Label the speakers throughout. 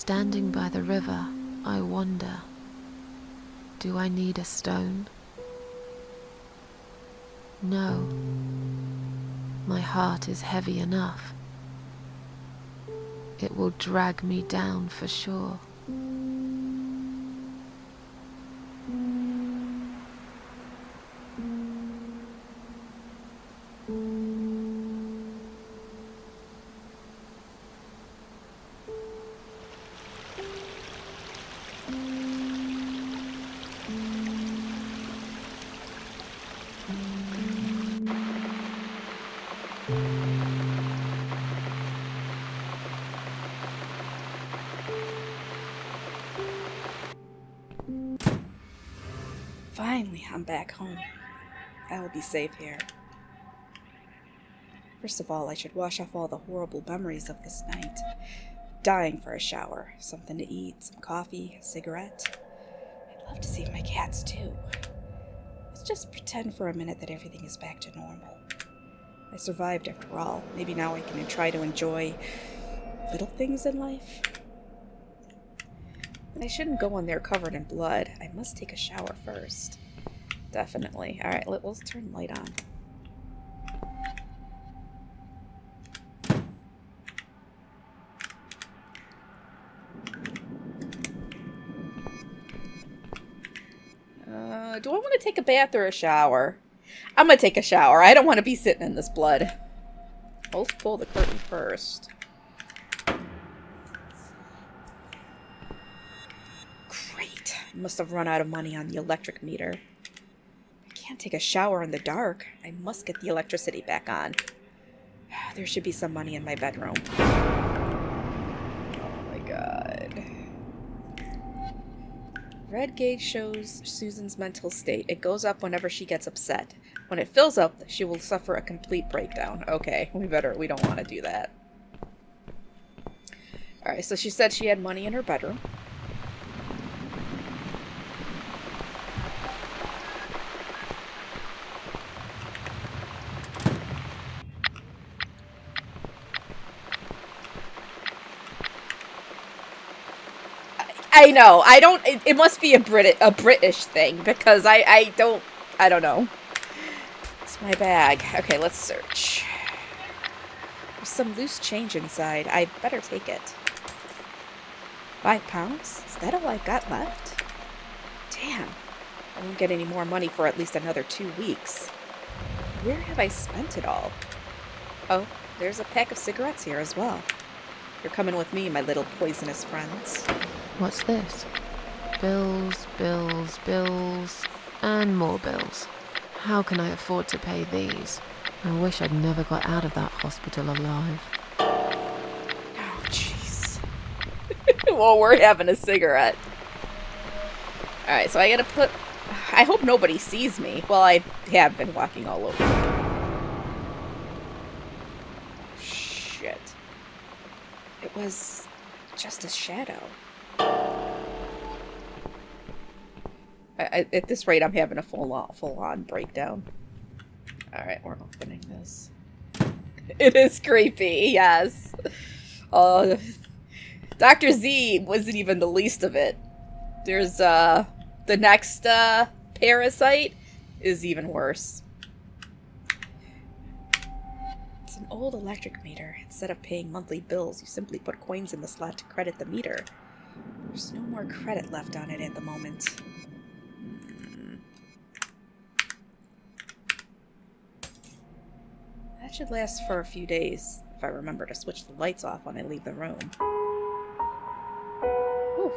Speaker 1: Standing by the river, I wonder, do I need a stone? No, my heart is heavy enough. It will drag me down for sure.
Speaker 2: Finally, I'm back home. I will be safe here. First of all, I should wash off all the horrible memories of this night. Dying for a shower, something to eat, some coffee, a cigarette. I'd love to see my cats too. Let's just pretend for a minute that everything is back to normal. I survived after all. Maybe now I can try to enjoy little things in life. But I shouldn't go in there covered in blood. I must take a shower first. Definitely. Alright, let's turn the light on. Do I want to take a bath or a shower? I'm gonna take a shower. I don't want to be sitting in this blood. Let's pull the curtain first. Great. I must have run out of money on the electric meter. I can't take a shower in the dark. I must get the electricity back on. There should be some money in my bedroom. Oh my god. Red gauge shows Susan's mental state. It goes up whenever she gets upset. When it fills up, she will suffer a complete breakdown. Okay, we don't want to do that. Alright, so she said she had money in her bedroom. I know. I don't. It must be a British thing because I don't know. It's my bag. Okay, let's search. There's some loose change inside. I better take it. £5? Is that all I've got left? Damn. I won't get any more money for at least another 2 weeks. Where have I spent it all? Oh, there's a pack of cigarettes here as well. You're coming with me, my little poisonous friends.
Speaker 1: What's this? Bills, bills, bills, and more bills. How can I afford to pay these? I wish I'd never got out of that hospital alive.
Speaker 2: Oh, jeez. Well, we're having a cigarette. Alright, so I gotta put... I hope nobody sees me. Well, I have been walking all over. Shit. It was just a shadow. At this rate, I'm having a full-on breakdown. Alright, we're opening this. It is creepy, yes. Dr. Z wasn't even the least of it. There's, the next, parasite is even worse. It's an old electric meter. Instead of paying monthly bills, you simply put coins in the slot to credit the meter. There's no more credit left on it at the moment. That should last for a few days, if I remember to switch the lights off when I leave the room. Whew.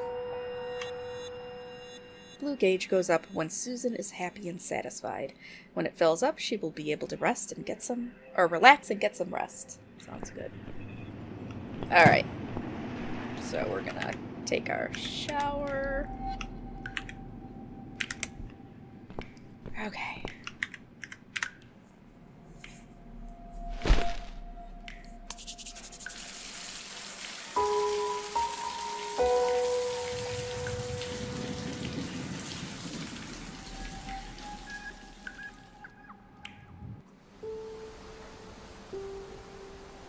Speaker 2: Blue gauge goes up when Susan is happy and satisfied. When it fills up, she will be able to relax and get some rest. Sounds good. Alright. So we're gonna take our shower. Okay.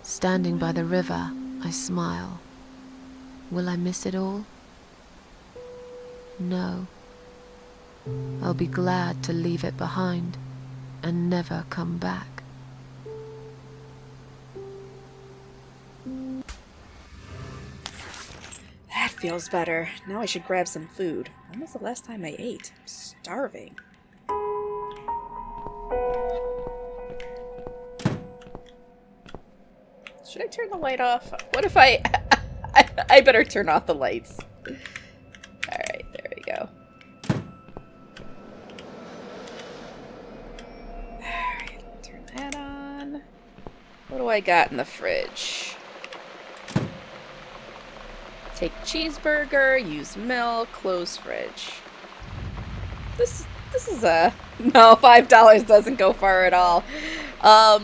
Speaker 1: Standing by the river, I smile. Will I miss it all? No. I'll be glad to leave it behind and never come back.
Speaker 2: That feels better. Now I should grab some food. When was the last time I ate? I'm starving. Should I turn the light off? What if I better turn off the lights. Alright, there we go. Alright, turn that on. What do I got in the fridge? Take cheeseburger, use milk, close fridge. This is a... No, $5 doesn't go far at all. I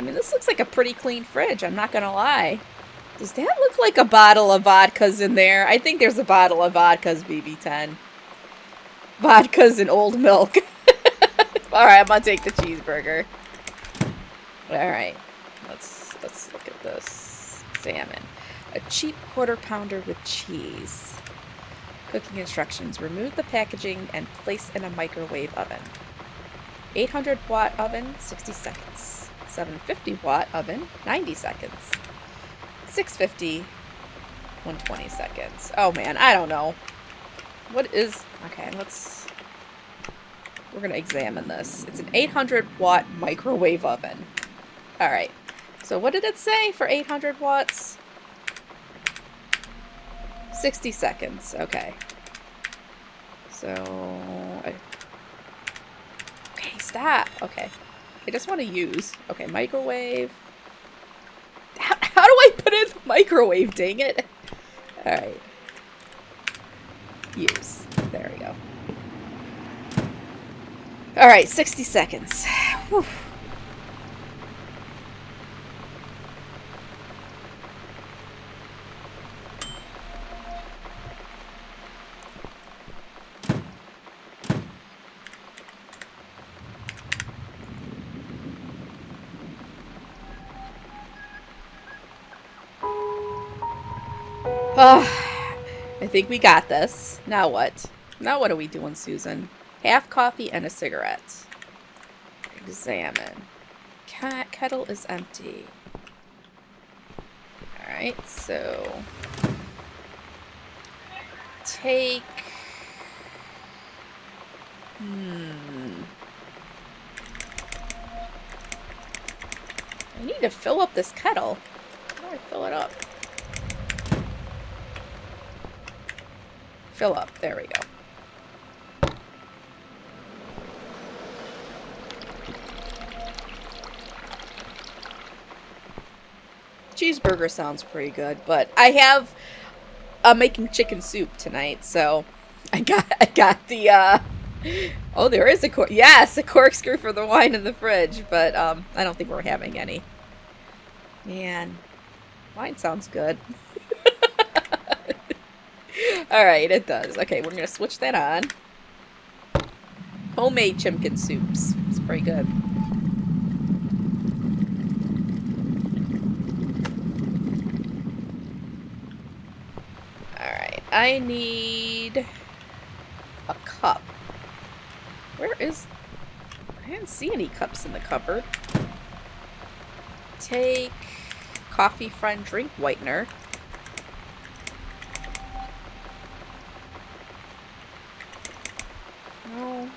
Speaker 2: mean, this looks like a pretty clean fridge, I'm not gonna lie. Does that look like a bottle of vodkas in there? I think there's a bottle of vodkas, BB10. Vodkas and old milk. Alright, I'm gonna take the cheeseburger. Alright, let's look at this. Salmon. A cheap quarter pounder with cheese. Cooking instructions. Remove the packaging and place in a microwave oven. 800 watt oven, 60 seconds. 750 watt oven, 90 seconds. 650, 120 seconds. Oh man, I don't know. What is... Okay, we're gonna examine this. It's an 800 watt microwave oven. Alright. So what did it say for 800 watts? 60 seconds. Okay. So... Okay, stop. Okay. I just want to use... Okay, microwave. How do I put in the microwave, dang it? Alright. Use. There we go. Alright, 60 seconds. Whew. I think we got this. Now what? Now what are we doing, Susan? Half coffee and a cigarette. Examine. Kettle is empty. Alright, so... Take... I need to fill up this kettle. How do I fill it up? Fill up. There we go. Cheeseburger sounds pretty good, but I'm making chicken soup tonight, so I got the oh, there is a corkscrew for the wine in the fridge, but I don't think we're having any. Man, wine sounds good. Alright, it does. Okay, we're gonna switch that on. Homemade chimkin soups. It's pretty good. Alright, I need a cup. Where is... I didn't see any cups in the cupboard. Take Coffee Friend drink whitener. No.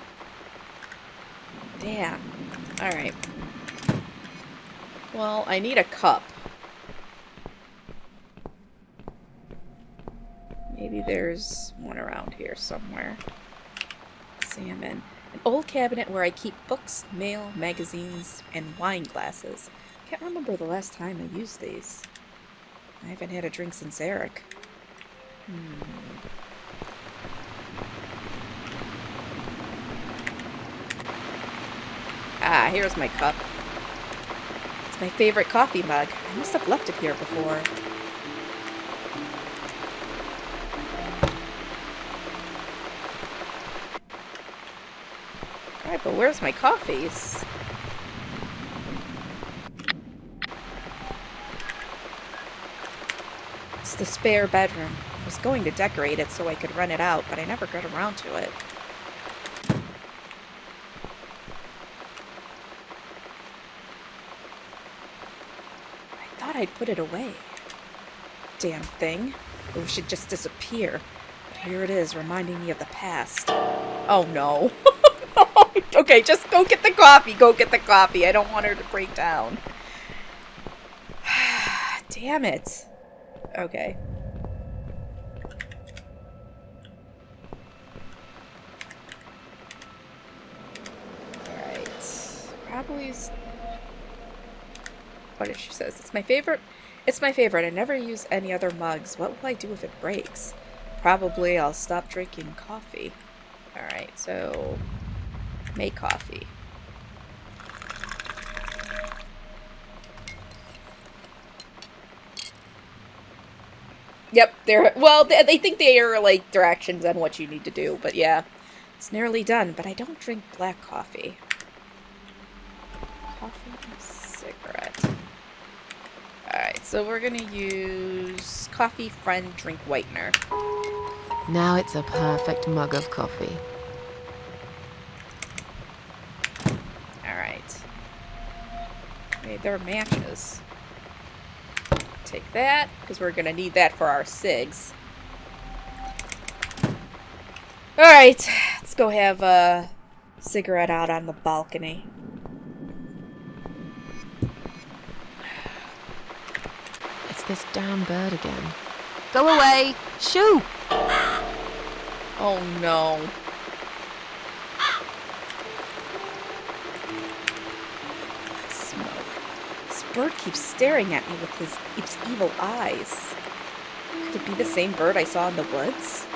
Speaker 2: Damn. Alright. Well, I need a cup. Maybe there's one around here somewhere. Salmon. An old cabinet where I keep books, mail, magazines, and wine glasses. Can't remember the last time I used these. I haven't had a drink since Eric. Ah, here's my cup. It's my favorite coffee mug. I must have left it here before. Alright, but where's my coffees? It's the spare bedroom. I was going to decorate it so I could rent it out, but I never got around to it. I thought I'd put it away. Damn thing. I wish it'd just disappear. But here it is, reminding me of the past. Oh no. Okay, just go get the coffee. Go get the coffee. I don't want her to break down. Damn it. Okay. Alright. Probably... What if she says? It's my favorite. It's my favorite. I never use any other mugs. What will I do if it breaks? Probably I'll stop drinking coffee. Alright, so... Make coffee. Yep, they're... Well, they think they are, like, directions on what you need to do, but yeah. It's nearly done, but I don't drink black coffee. Coffee and cigarette. Alright, so we're gonna use Coffee Friend Drink Whitener.
Speaker 1: Now it's a perfect mug of coffee.
Speaker 2: Alright. Okay, there are matches. Take that, because we're gonna need that for our cigs. Alright, let's go have a cigarette out on the balcony.
Speaker 1: It's this damn bird again. Go away! Shoo!
Speaker 2: Oh no. Smoke. This bird keeps staring at me with its evil eyes. Could it be the same bird I saw in the woods?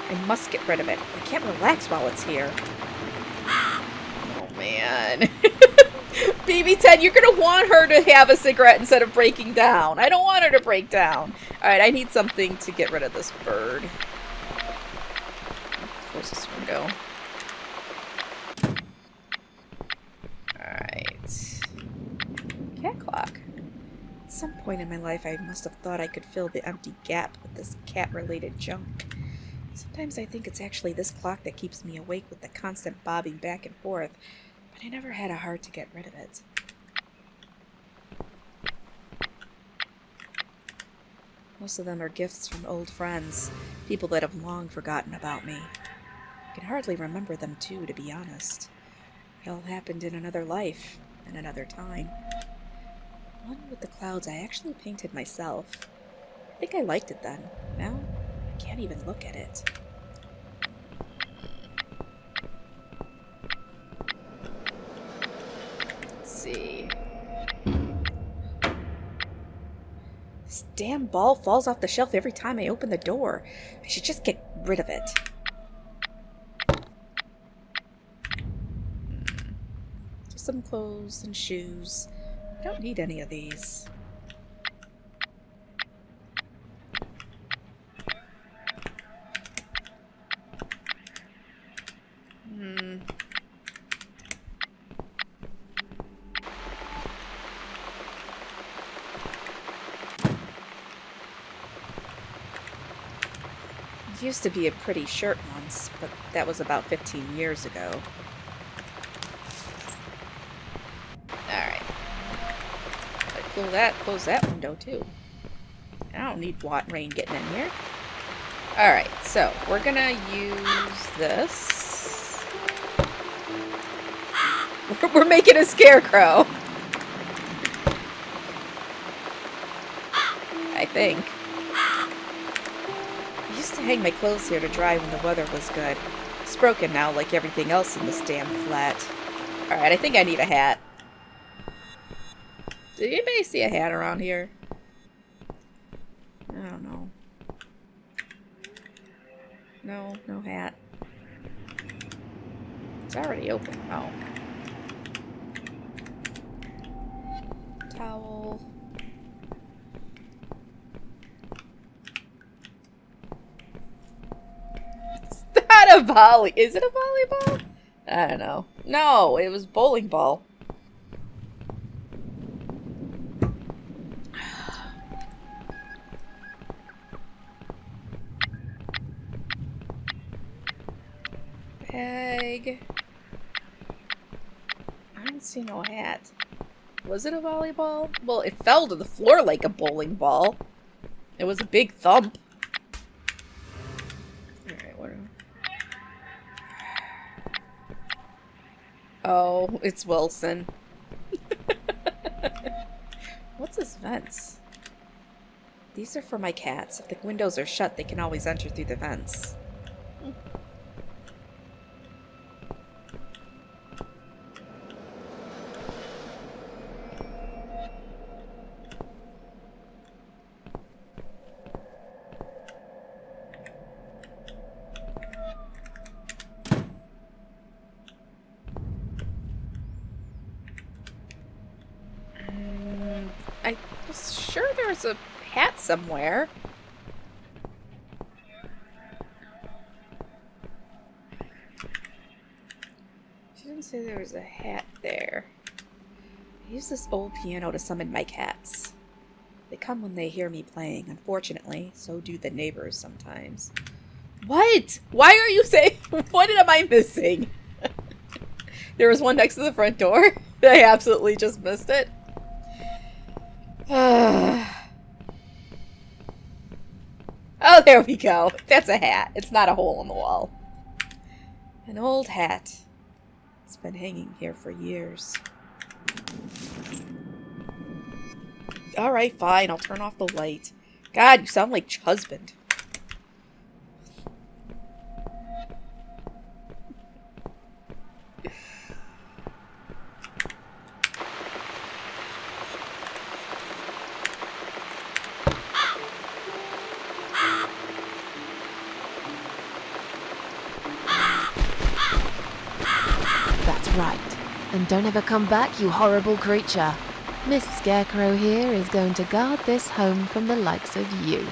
Speaker 2: I must get rid of it. I can't relax while it's here. Oh man. BB10, you're gonna want her to have a cigarette instead of breaking down. I don't want her to break down. Alright, I need something to get rid of this bird. Where's this one go? Alright. Cat clock. At some point in my life, I must have thought I could fill the empty gap with this cat-related junk. Sometimes I think it's actually this clock that keeps me awake with the constant bobbing back and forth, but I never had a heart to get rid of it. Most of them are gifts from old friends, people that have long forgotten about me. I can hardly remember them too, to be honest. It all happened in another life, in another time. One with the clouds I actually painted myself. I think I liked it then. Now, I can't even look at it. Let's see. This damn ball falls off the shelf every time I open the door. I should just get rid of it. Just some clothes and shoes. I don't need any of these. It used to be a pretty shirt once, but that was about 15 years ago. Alright. Close that window too. I don't need rain getting in here. Alright, so we're gonna use this. We're making a scarecrow. I think. I used to hang my clothes here to dry when the weather was good. It's broken now like everything else in this damn flat. Alright, I think I need a hat. Did anybody see a hat around here? I don't know. No, no hat. It's already open. Oh. Towel. Is that a volley? Is it a volleyball? I don't know. No, it was bowling ball. tag. I don't see no hat. Was it a volleyball? Well, it fell to the floor like a bowling ball. It was a big thump. Alright, what Oh, it's Wilson. What's this vents? These are for my cats. If the windows are shut, they can always enter through the vents. I was sure there was a hat somewhere. She didn't say there was a hat there. I use this old piano to summon my cats. They come when they hear me playing. Unfortunately, so do the neighbors sometimes. What? Why are you saying? What am I missing? There was one next to the front door. I absolutely just missed it. Oh, there we go. That's a hat. It's not a hole in the wall. An old hat. It's been hanging here for years. Alright, fine. I'll turn off the light. God, you sound like husband.
Speaker 1: Right. And don't ever come back, you horrible creature. Miss Scarecrow here is going to guard this home from the likes of you.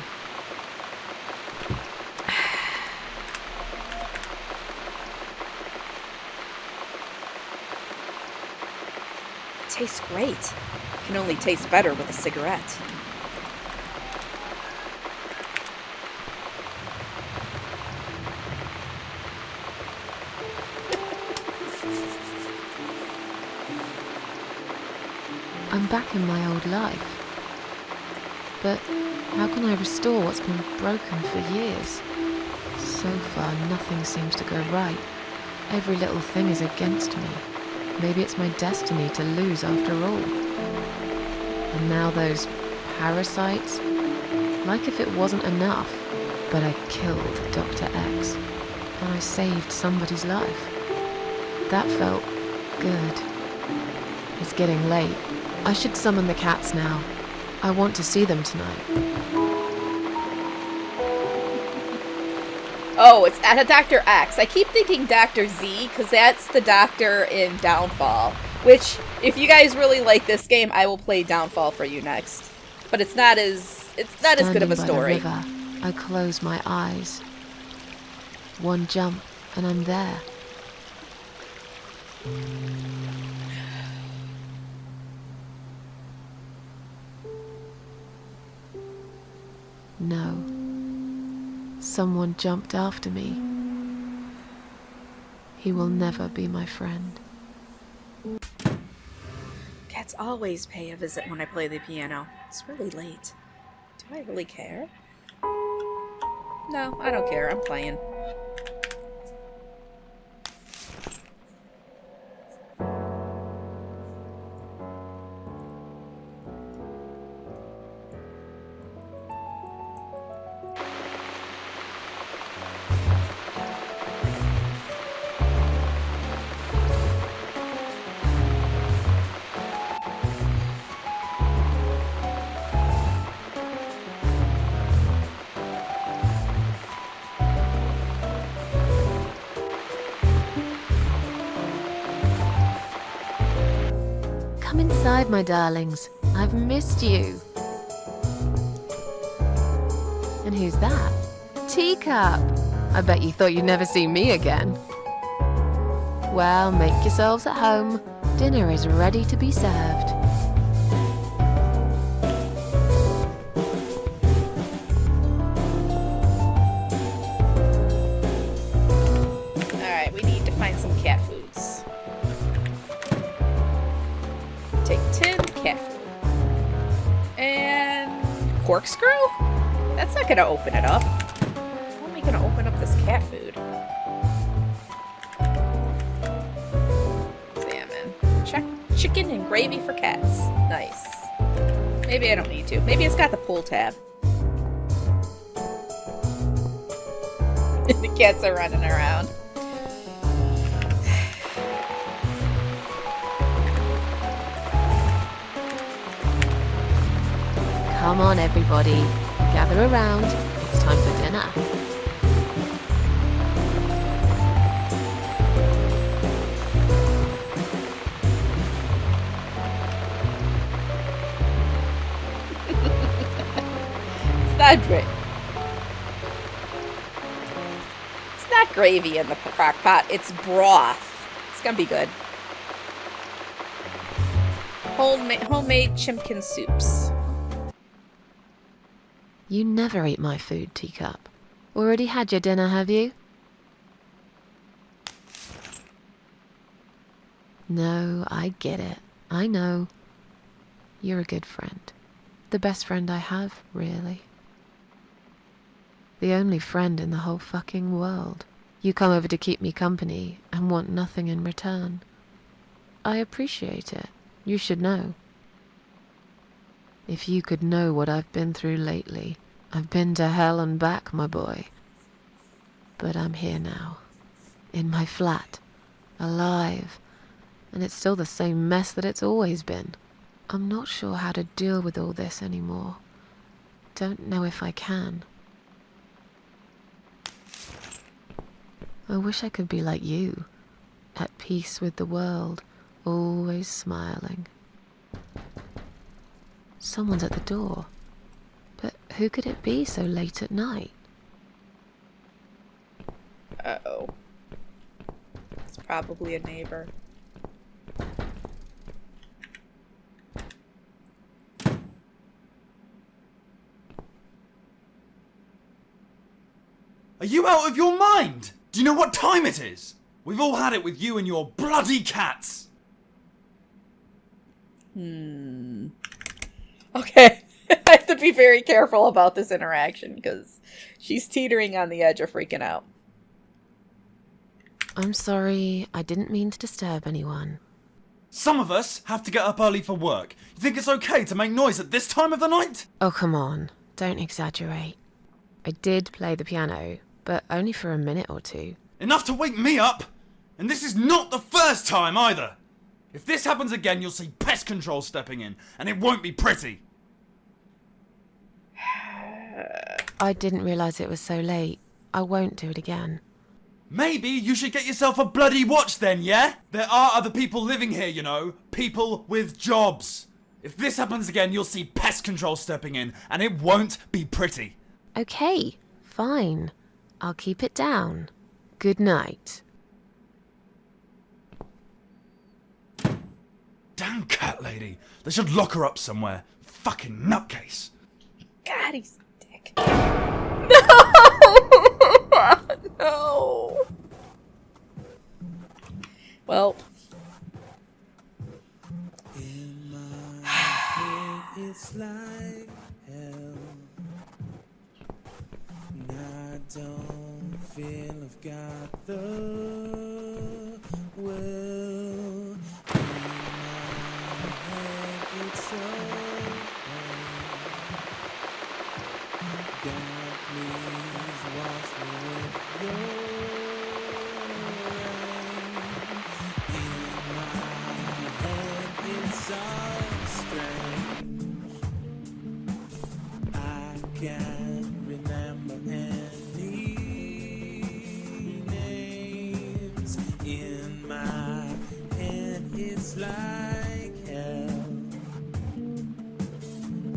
Speaker 2: Tastes great. Can only taste better with a cigarette.
Speaker 1: I'm back in my old life. But how can I restore what's been broken for years? So far, nothing seems to go right. Every little thing is against me. Maybe it's my destiny to lose after all. And now those parasites? Like if it wasn't enough. But I killed Dr. X. And I saved somebody's life. That felt good. It's getting late. I should summon the cats now. I want to see them tonight.
Speaker 2: Oh, it's at a Dr. X. I keep thinking Dr. Z, because that's the doctor in Downfall. Which, if you guys really like this game, I will play Downfall for you next. But it's not as good of a story.
Speaker 1: Standing by the river, I close my eyes. One jump, and I'm there. No. Someone jumped after me. He will never be my friend.
Speaker 2: Cats always pay a visit when I play the piano. It's really late. Do I really care? No, I don't care. I'm playing.
Speaker 1: Come inside, my darlings. I've missed you. And who's that? Teacup. I bet you thought you'd never see me again. Well, make yourselves at home. Dinner is ready to be served.
Speaker 2: Alright, we need corkscrew? That's not gonna open it up. How am I gonna open up this cat food? Salmon. Chicken and gravy for cats. Nice. Maybe I don't need to. Maybe it's got the pull tab. The cats are running around.
Speaker 1: Come on, everybody. Gather around. It's time for dinner.
Speaker 2: It's not great. It's not gravy in the crock pot. It's broth. It's gonna be good. Homemade chimkin soups.
Speaker 1: You never eat my food, Teacup. Already had your dinner, have you? No, I get it. I know. You're a good friend. The best friend I have, really. The only friend in the whole fucking world. You come over to keep me company and want nothing in return. I appreciate it. You should know. If you could know what I've been through lately. I've been to hell and back, my boy. But I'm here now. In my flat. Alive. And it's still the same mess that it's always been. I'm not sure how to deal with all this anymore. Don't know if I can. I wish I could be like you. At peace with the world. Always smiling. Someone's at the door. But who could it be so late at night?
Speaker 2: Uh-oh. It's probably a neighbor.
Speaker 3: Are you out of your mind? Do you know what time it is? We've all had it with you and your bloody cats.
Speaker 2: Okay. I have to be very careful about this interaction because she's teetering on the edge of freaking out.
Speaker 1: I'm sorry, I didn't mean to disturb anyone.
Speaker 3: Some of us have to get up early for work. You think it's okay to make noise at this time of the night?
Speaker 1: Oh, come on. Don't exaggerate. I did play the piano, but only for a minute or two.
Speaker 3: Enough to wake me up! And this is not the first time either! If this happens again, you'll see pest control stepping in, and it won't be pretty.
Speaker 1: I didn't realise it was so late. I won't do it again.
Speaker 3: Maybe you should get yourself a bloody watch then, yeah? There are other people living here, you know. People with jobs. If this happens again, you'll see pest control stepping in, and it won't be pretty.
Speaker 1: Okay, fine. I'll keep it down. Good night.
Speaker 3: Damn cat lady. They should lock her up somewhere. Fucking nutcase.
Speaker 2: God, he's a dick. No! No! Well.
Speaker 4: In my head, it's like hell. And I don't feel I've got the will. In my head, it's so bad. God, please wash me with your rain. In my head, it's so strange. I can't remember any names. In my head, it's like hell.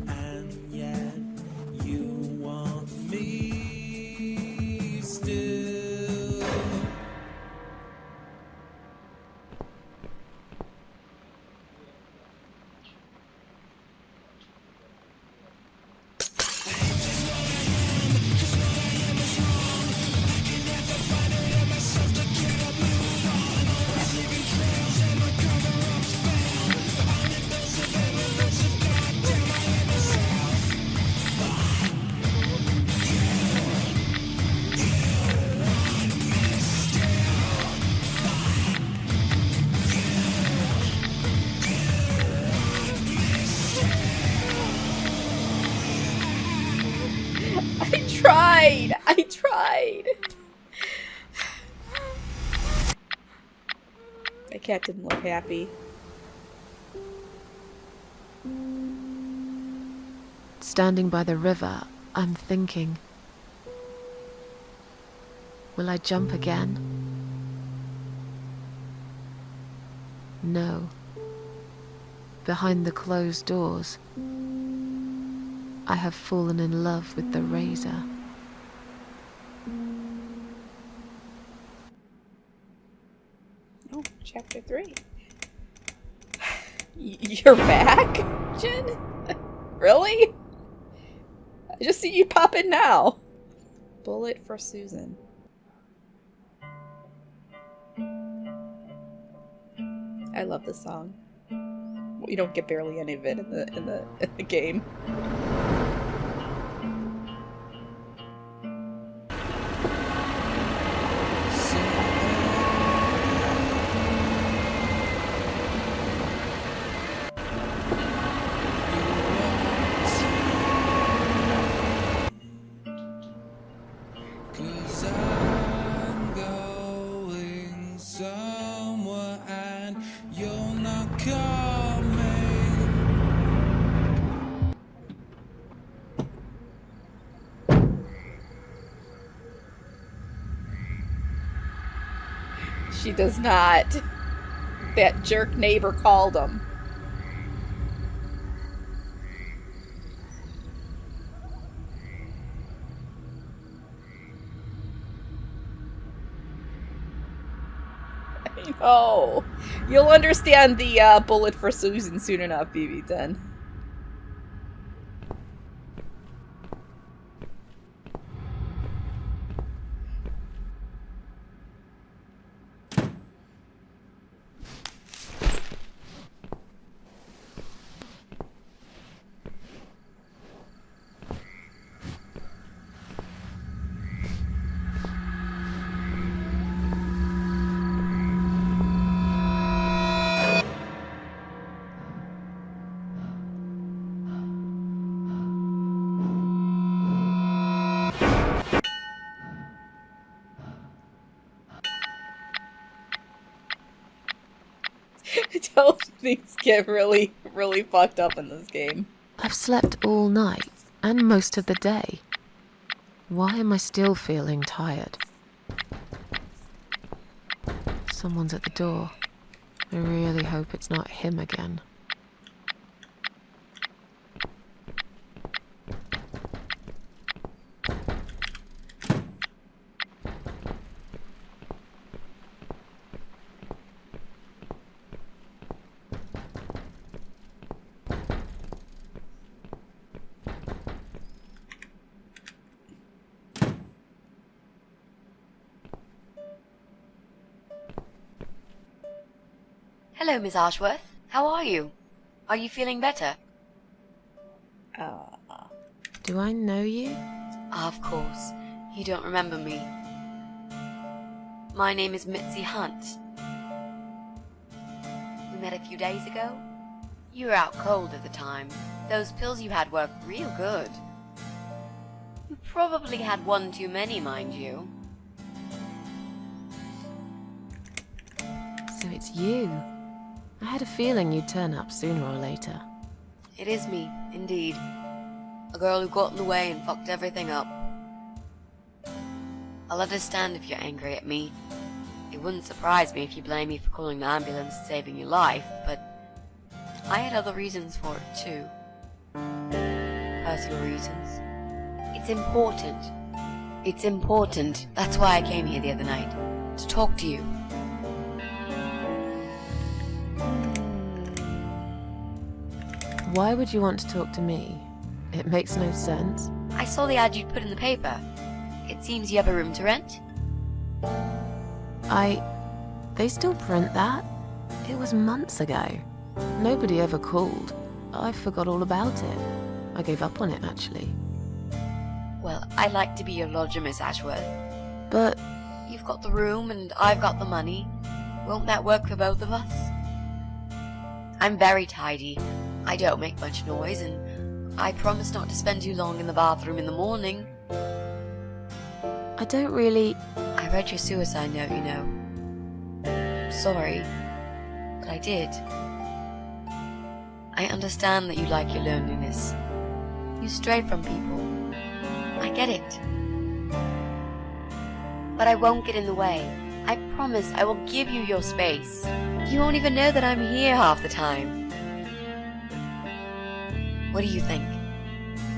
Speaker 4: And yet you want me still.
Speaker 2: I tried! I tried! My cat didn't look happy.
Speaker 1: Standing by the river, I'm thinking, will I jump again? No. Behind the closed doors, I have fallen in love with the razor.
Speaker 2: Oh, chapter 3. You're back, Jen? Really? I just see you pop in now. Bullet for Susan. I love this song. Well, you don't get barely any of it in the game.
Speaker 4: Cause I'm going somewhere and you're not coming.
Speaker 2: She does not. That jerk neighbor called him. I know. You'll understand the bullet for Susan soon enough, BB10. I tell you, things get really, really fucked up in this game.
Speaker 1: I've slept all night and most of the day. Why am I still feeling tired? Someone's at the door. I really hope it's not him again.
Speaker 5: Hello, Miss Ashworth. How are you? Are you feeling better?
Speaker 1: Do I know you?
Speaker 5: Of course. You don't remember me. My name is Mitzi Hunt. We met a few days ago. You were out cold at the time. Those pills you had worked real good. You probably had one too many, mind you.
Speaker 1: So it's you. I had a feeling you'd turn up sooner or later.
Speaker 5: It is me, indeed. A girl who got in the way and fucked everything up. I'll understand if you're angry at me. It wouldn't surprise me if you blame me for calling the ambulance and saving your life, but I had other reasons for it too. Personal reasons. It's important. It's important. That's why I came here the other night. To talk to you.
Speaker 1: Why would you want to talk to me? It makes no sense.
Speaker 5: I saw the ad you'd put in the paper. It seems you have a room to rent.
Speaker 1: They still print that? It was months ago. Nobody ever called. I forgot all about it. I gave up on it, actually.
Speaker 5: Well, I'd like to be your lodger, Miss Ashworth.
Speaker 1: But
Speaker 5: You've got the room and I've got the money. Won't that work for both of us? I'm very tidy. I don't make much noise, and I promise not to spend too long in the bathroom in the morning.
Speaker 1: I don't really...
Speaker 5: I read your suicide note, you know. I'm sorry, but I did. I understand that you like your loneliness. You stray from people. I get it. But I won't get in the way. I promise I will give you your space. You won't even know that I'm here half the time. What do you think?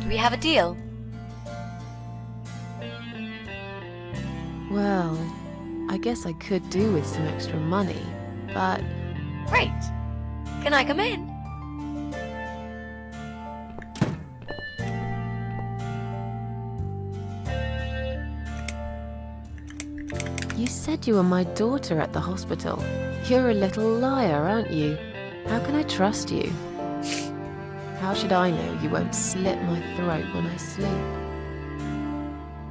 Speaker 5: Do we have a deal?
Speaker 1: Well, I guess I could do with some extra money, but...
Speaker 5: Great. Can I come in?
Speaker 1: You said you were my daughter at the hospital. You're a little liar, aren't you? How can I trust you? How should I know you won't slit my throat when I sleep?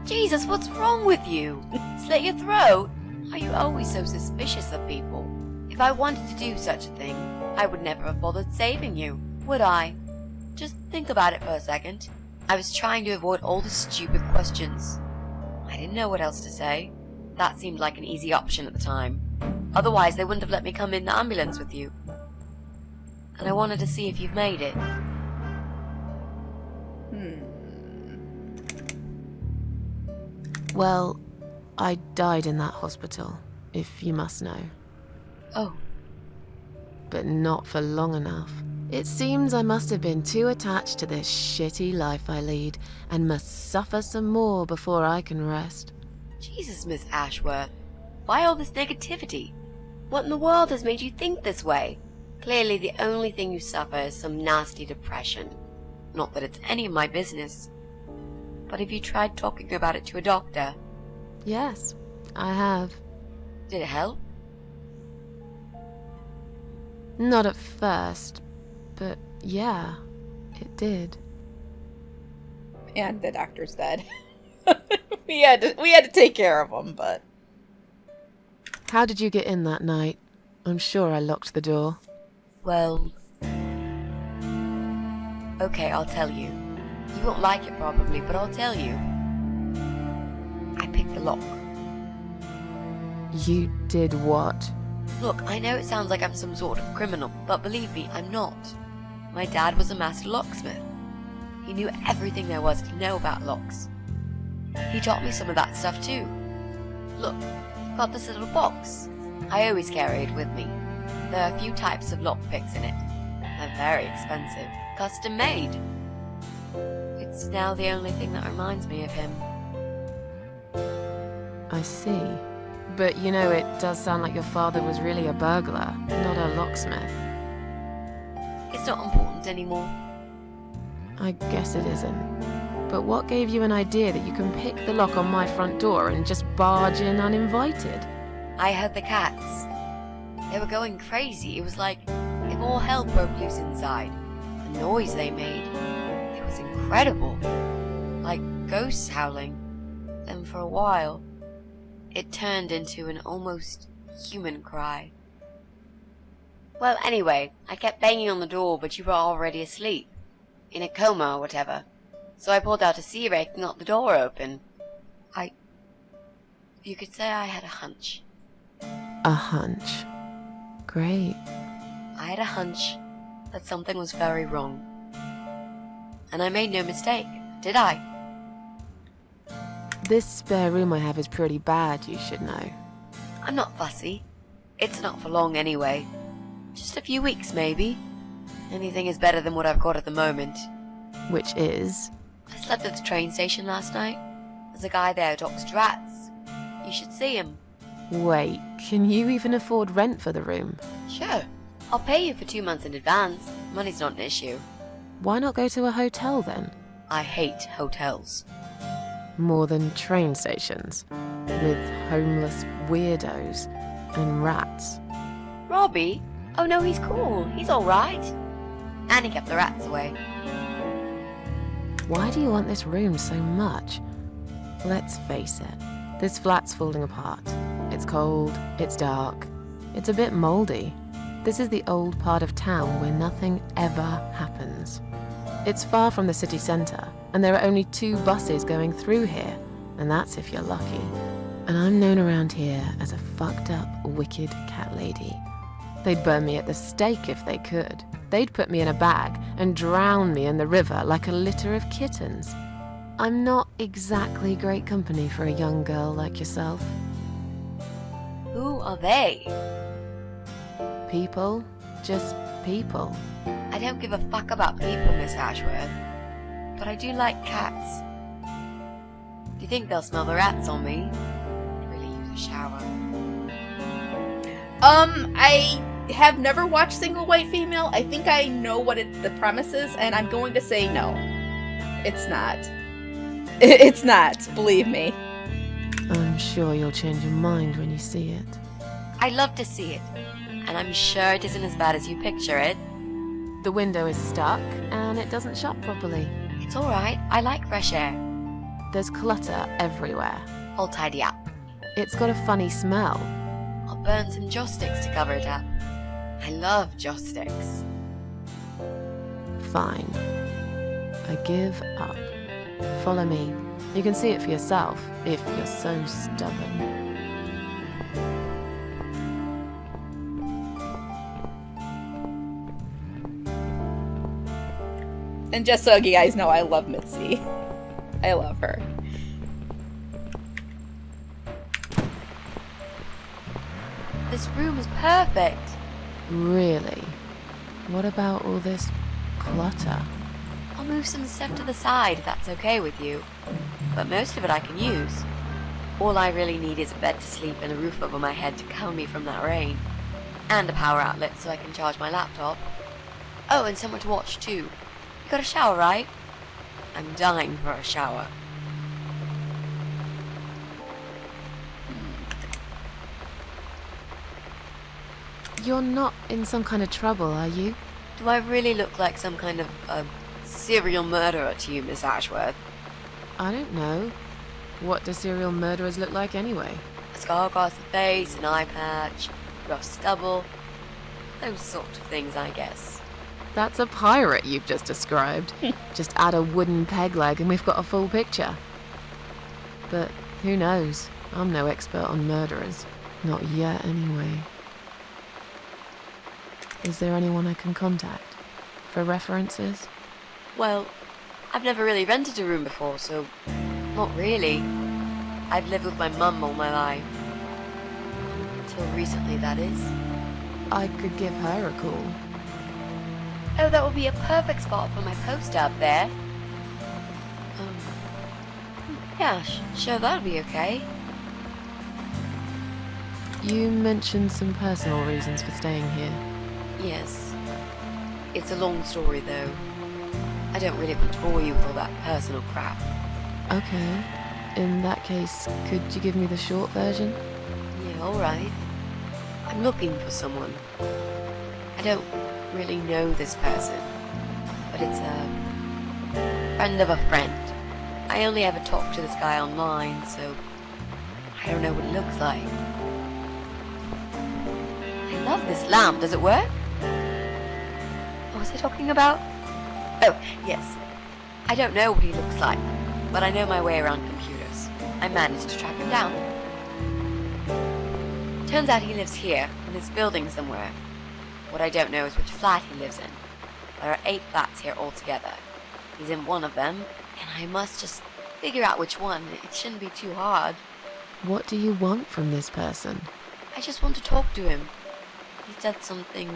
Speaker 5: Jesus, what's wrong with you? Slit your throat? Are you always so suspicious of people? If I wanted to do such a thing, I would never have bothered saving you, would I? Just think about it for a second. I was trying to avoid all the stupid questions. I didn't know what else to say. That seemed like an easy option at the time. Otherwise, they wouldn't have let me come in the ambulance with you. And I wanted to see if you've made it.
Speaker 1: Well, I died in that hospital, if you must know.
Speaker 5: Oh,
Speaker 1: But not for long enough. It seems I must have been too attached to this shitty life I lead, and must suffer some more before I can rest.
Speaker 5: Jesus, Miss Ashworth. Why all this negativity? What in the world has made you think this way? Clearly the only thing you suffer is some nasty depression. Not that it's any of my business. But have you tried talking about it to a doctor?
Speaker 1: Yes, I have.
Speaker 5: Did it help?
Speaker 1: Not at first, but yeah, it did.
Speaker 2: And the doctor's dead. we had to take care of him, but
Speaker 1: How did you get in that night? I'm sure I locked the door.
Speaker 5: Well... Okay, I'll tell you. You won't like it probably, but I'll tell you. I picked the lock.
Speaker 1: You did what?
Speaker 5: Look, I know it sounds like I'm some sort of criminal, but believe me, I'm not. My dad was a master locksmith. He knew everything there was to know about locks. He taught me some of that stuff too. Look, I've got this little box. I always carry it with me. There are a few types of lockpicks in it. They're very expensive, custom made. It's now the only thing that reminds me of him.
Speaker 1: I see. But you know, it does sound like your father was really a burglar, not a locksmith.
Speaker 5: It's not important anymore.
Speaker 1: I guess it isn't. But what gave you an idea that you can pick the lock on my front door and just barge in uninvited?
Speaker 5: I heard the cats. They were going crazy. It was like if all hell broke loose inside. The noise they made. It was incredible. Like ghosts howling. Then for a while, it turned into an almost human cry. Well, anyway, I kept banging on the door, but you were already asleep. In a coma or whatever. So I pulled out a sea rake and got the door open. You could say I had a hunch.
Speaker 1: A hunch. Great.
Speaker 5: I had a hunch that something was very wrong. And I made no mistake, did I?
Speaker 1: This spare room I have is pretty bad, you should know.
Speaker 5: I'm not fussy. It's not for long anyway. Just a few weeks, maybe. Anything is better than what I've got at the moment.
Speaker 1: Which is...
Speaker 5: I slept at the train station last night. There's a guy there who talks to rats. You should see him.
Speaker 1: Wait, can you even afford rent for the room?
Speaker 5: Sure. I'll pay you for 2 months in advance. Money's not an issue.
Speaker 1: Why not go to a hotel then?
Speaker 5: I hate hotels.
Speaker 1: More than train stations. With homeless weirdos and rats.
Speaker 5: Robbie? Oh no, he's cool. He's alright. And he kept the rats away.
Speaker 1: Why do you want this room so much? Let's face it, this flat's falling apart. It's cold, it's dark, it's a bit mouldy. This is the old part of town where nothing ever happens. It's far from the city centre, and there are only 2 buses going through here, and that's if you're lucky. And I'm known around here as a fucked up, wicked cat lady. They'd burn me at the stake if they could. They'd put me in a bag and drown me in the river like a litter of kittens. I'm not exactly great company for a young girl like yourself.
Speaker 5: Who are they?
Speaker 1: People, just people.
Speaker 5: I don't give a fuck about people, Miss Ashworth. But I do like cats. Do you think they'll smell the rats on me? I'd really use a shower.
Speaker 2: I have never watched Single White Female. I think I know what the premise is, and I'm going to say no. It's not. It's not, believe me.
Speaker 1: I'm sure you'll change your mind when you see it.
Speaker 5: I'd love to see it. And I'm sure it isn't as bad as you picture it.
Speaker 1: The window is stuck, and it doesn't shut properly.
Speaker 5: It's alright, I like fresh air.
Speaker 1: There's clutter everywhere.
Speaker 5: I'll tidy up.
Speaker 1: It's got a funny smell.
Speaker 5: I'll burn some joss sticks to cover it up. I love joss sticks.
Speaker 1: Fine. I give up. Follow me. You can see it for yourself, if you're so stubborn.
Speaker 2: And just so you guys know, I love Mitzi. I love her.
Speaker 5: This room is perfect.
Speaker 1: Really? What about all this clutter?
Speaker 5: I'll move some stuff to the side if that's okay with you. But most of it I can use. All I really need is a bed to sleep and a roof over my head to cover me from that rain. And a power outlet so I can charge my laptop. Oh, and somewhere to watch too. You got a shower, right? I'm dying for a shower.
Speaker 1: You're not in some kind of trouble, are you?
Speaker 5: Do I really look like some kind of serial murderer to you, Miss Ashworth?
Speaker 1: I don't know. What do serial murderers look like anyway?
Speaker 5: A scar across the face, an eye patch, rough stubble. Those sort of things, I guess.
Speaker 1: That's a pirate you've just described. Just add a wooden peg leg and we've got a full picture. But who knows? I'm no expert on murderers. Not yet, anyway. Is there anyone I can contact? For references?
Speaker 5: Well, I've never really rented a room before, so not really. I've lived with my mum all my life. Till recently, that is.
Speaker 1: I could give her a call.
Speaker 5: Oh, that would be a perfect spot for my poster up there. Yeah, sure, that'll be okay.
Speaker 1: You mentioned some personal reasons for staying here.
Speaker 5: Yes. It's a long story, though. I don't really want to bore you with all that personal crap.
Speaker 1: Okay. In that case, could you give me the short version?
Speaker 5: Yeah, alright. I'm looking for someone. I don't really know this person, but it's a friend of a friend. I only ever talk to this guy online, so I don't know what he looks like. I love this lamp. Does it work? What was I talking about? Oh, yes. I don't know what he looks like, but I know my way around computers. I managed to track him down. Turns out he lives here, in this building somewhere. What I don't know is which flat he lives in. There are 8 flats here altogether. He's in one of them, and I must just figure out which one. It shouldn't be too hard.
Speaker 1: What do you want from this person?
Speaker 5: I just want to talk to him. He's done something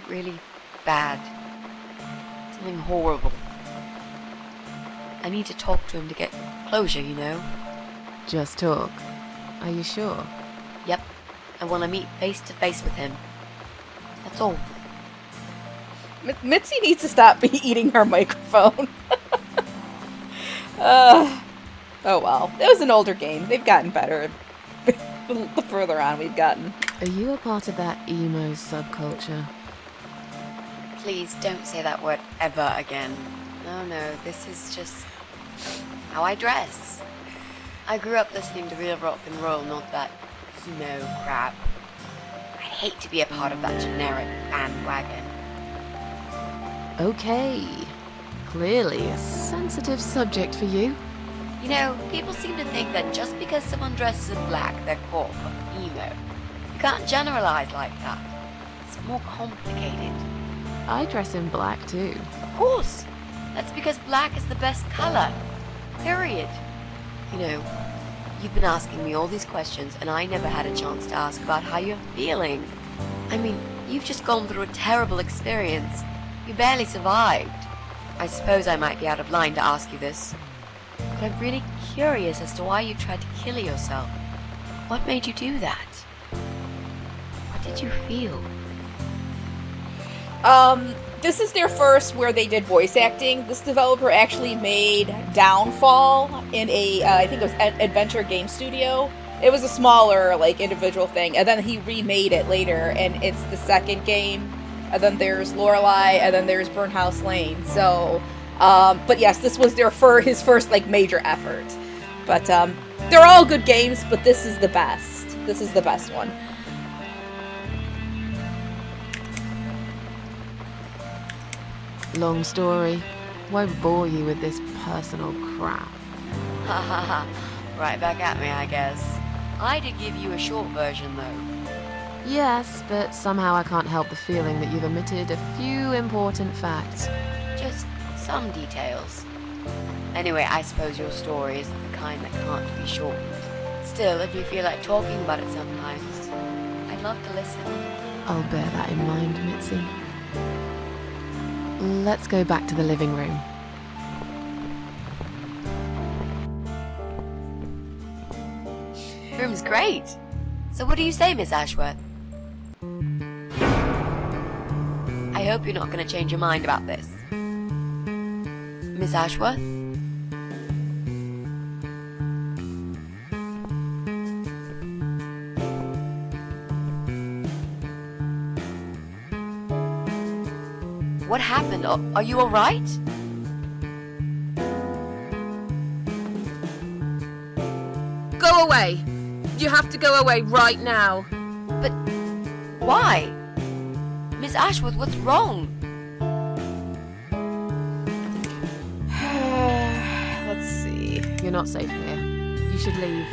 Speaker 5: really bad. Something horrible. I need to talk to him to get closure, you know?
Speaker 1: Just talk. Are you sure?
Speaker 5: Yep. I want to meet face to face with him. That's all.
Speaker 2: Mitzi needs to stop eating her microphone. Oh well. It was an older game. They've gotten better the further on we've gotten.
Speaker 1: Are you a part of that emo subculture?
Speaker 5: Please don't say that word ever again. No, this is just how I dress. I grew up listening to real rock and roll, not that emo crap. I hate to be a part of that generic bandwagon.
Speaker 1: Okay. Clearly a sensitive subject for you.
Speaker 5: You know, people seem to think that just because someone dresses in black, they're cool or emo. You can't generalize like that. It's more complicated.
Speaker 1: I dress in black too.
Speaker 5: Of course! That's because black is the best color. Period. You know, you've been asking me all these questions and I never had a chance to ask about how you're feeling. I mean, you've just gone through a terrible experience. You barely survived. I suppose I might be out of line to ask you this, but I'm really curious as to why you tried to kill yourself. What made you do that? What did you feel?
Speaker 2: This is their first where they did voice acting. This developer actually made Downfall in a, I think it was Adventure Game Studio. It was a smaller, like, individual thing, and then he remade it later, and it's the second game. And then there's Lorelei, and then there's Burnhouse Lane. So, but yes, this was his first, like, major effort. But, they're all good games, but this is the best. This is the best one.
Speaker 1: Long story. Won't bore you with this personal crap.
Speaker 5: Ha ha ha. Right back at me, I guess. I did give you a short version, though.
Speaker 1: Yes, but somehow I can't help the feeling that you've omitted a few important facts.
Speaker 5: Just some details. Anyway, I suppose your story is the kind that can't be shortened. Still, if you feel like talking about it sometimes, I'd love to listen.
Speaker 1: I'll bear that in mind, Mitzi. Let's go back to the living room.
Speaker 5: Room's great. So what do you say, Miss Ashworth? I hope you're not going to change your mind about this. Miss Ashworth? What happened? Are you alright?
Speaker 1: Go away! You have to go away right now.
Speaker 5: But why? Miss Ashworth, what's wrong?
Speaker 2: Let's see.
Speaker 1: You're not safe here. You should leave.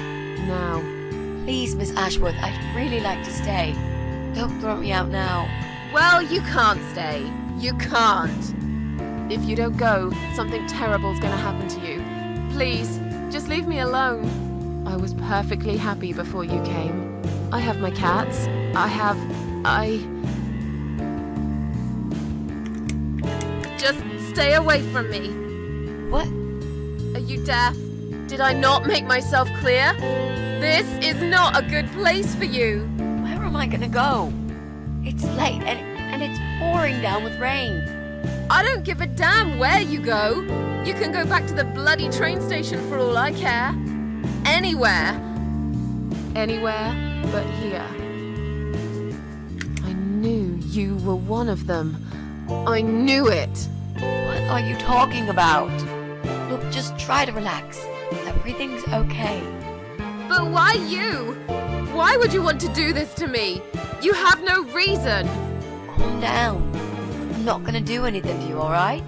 Speaker 1: Now.
Speaker 5: Please, Miss Ashworth, I'd really like to stay. Don't throw me out now.
Speaker 1: Well, you can't stay. You can't. If you don't go, something terrible's gonna happen to you. Please, just leave me alone. I was perfectly happy before you came. I have my cats. Just stay away from me.
Speaker 5: What?
Speaker 1: Are you deaf? Did I not make myself clear? This is not a good place for you.
Speaker 5: Where am I gonna go? It's late and it's pouring down with rain.
Speaker 1: I don't give a damn where you go. You can go back to the bloody train station for all I care. Anywhere. Anywhere but here. I knew you were one of them. I knew it.
Speaker 5: What are you talking about? Look, just try to relax. Everything's okay.
Speaker 1: But why you? Why would you want to do this to me? You have no reason.
Speaker 5: Calm down. I'm not gonna do anything to you, alright?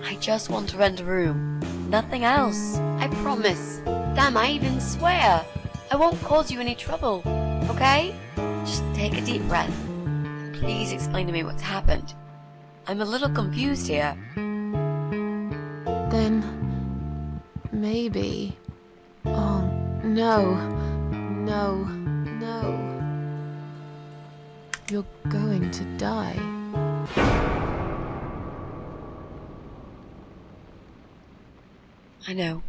Speaker 5: I just want to rent a room. Nothing else. I promise. Damn, I even swear. I won't cause you any trouble. Okay? Just take a deep breath. Please explain to me what's happened. I'm a little confused here.
Speaker 1: Then maybe. Oh, no. No. No. You're going to die.
Speaker 5: I know.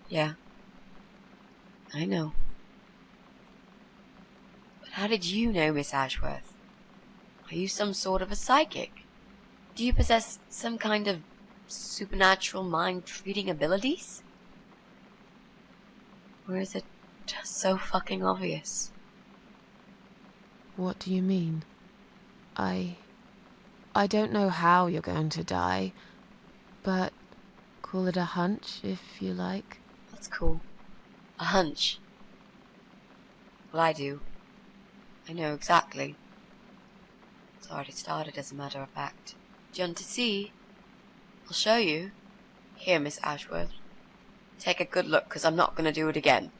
Speaker 5: Yeah. I know. But how did you know, Miss Ashworth? Are you some sort of a psychic? Do you possess some kind of supernatural mind-reading abilities? Or is it just so fucking obvious?
Speaker 1: What do you mean? I don't know how you're going to die, but call it a hunch if you like.
Speaker 5: That's cool. A hunch. Well, I do. I know exactly. It's already started, as a matter of fact. Do you want to see? I'll show you. Here, Miss Ashworth. Take a good look, because I'm not going to do it again.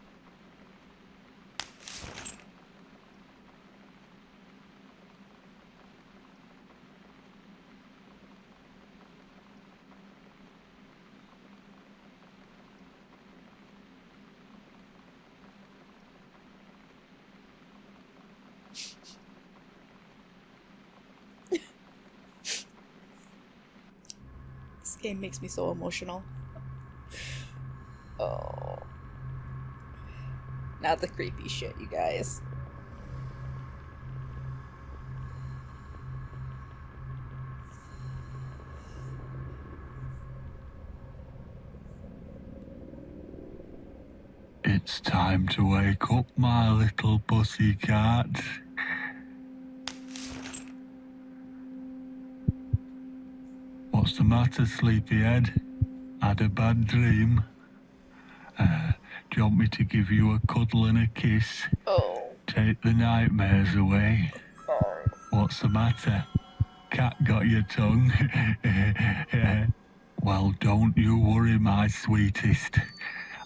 Speaker 2: This game makes me so emotional. Oh. Not the creepy shit, you guys.
Speaker 6: It's time to wake up, my little pussycat. What's the matter, sleepyhead? Had a bad dream? Do you want me to give you a cuddle and a kiss?
Speaker 2: Oh.
Speaker 6: Take the nightmares away?
Speaker 2: Oh.
Speaker 6: What's the matter? Cat got your tongue? Well, don't you worry, my sweetest.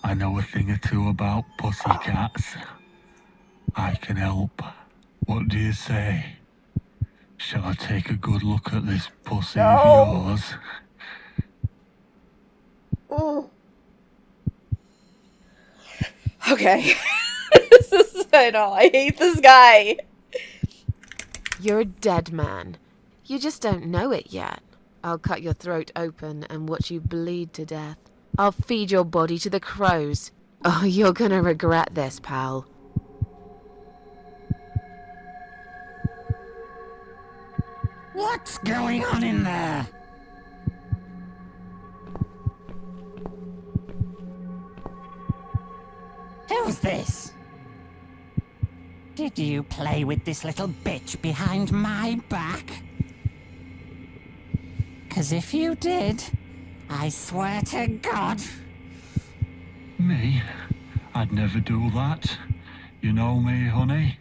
Speaker 6: I know a thing or two about pussycats. I can help. What do you say? Shall I take a good look at this pussy of yours?
Speaker 2: Oh. Okay. This is, I know, I hate this guy.
Speaker 1: You're a dead man. You just don't know it yet. I'll cut your throat open and watch you bleed to death. I'll feed your body to the crows. Oh, you're gonna regret this, pal.
Speaker 7: What's going on in there? Who's this? Did you play with this little bitch behind my back? 'Cause if you did, I swear to God.
Speaker 6: Me? I'd never do that. You know me, honey.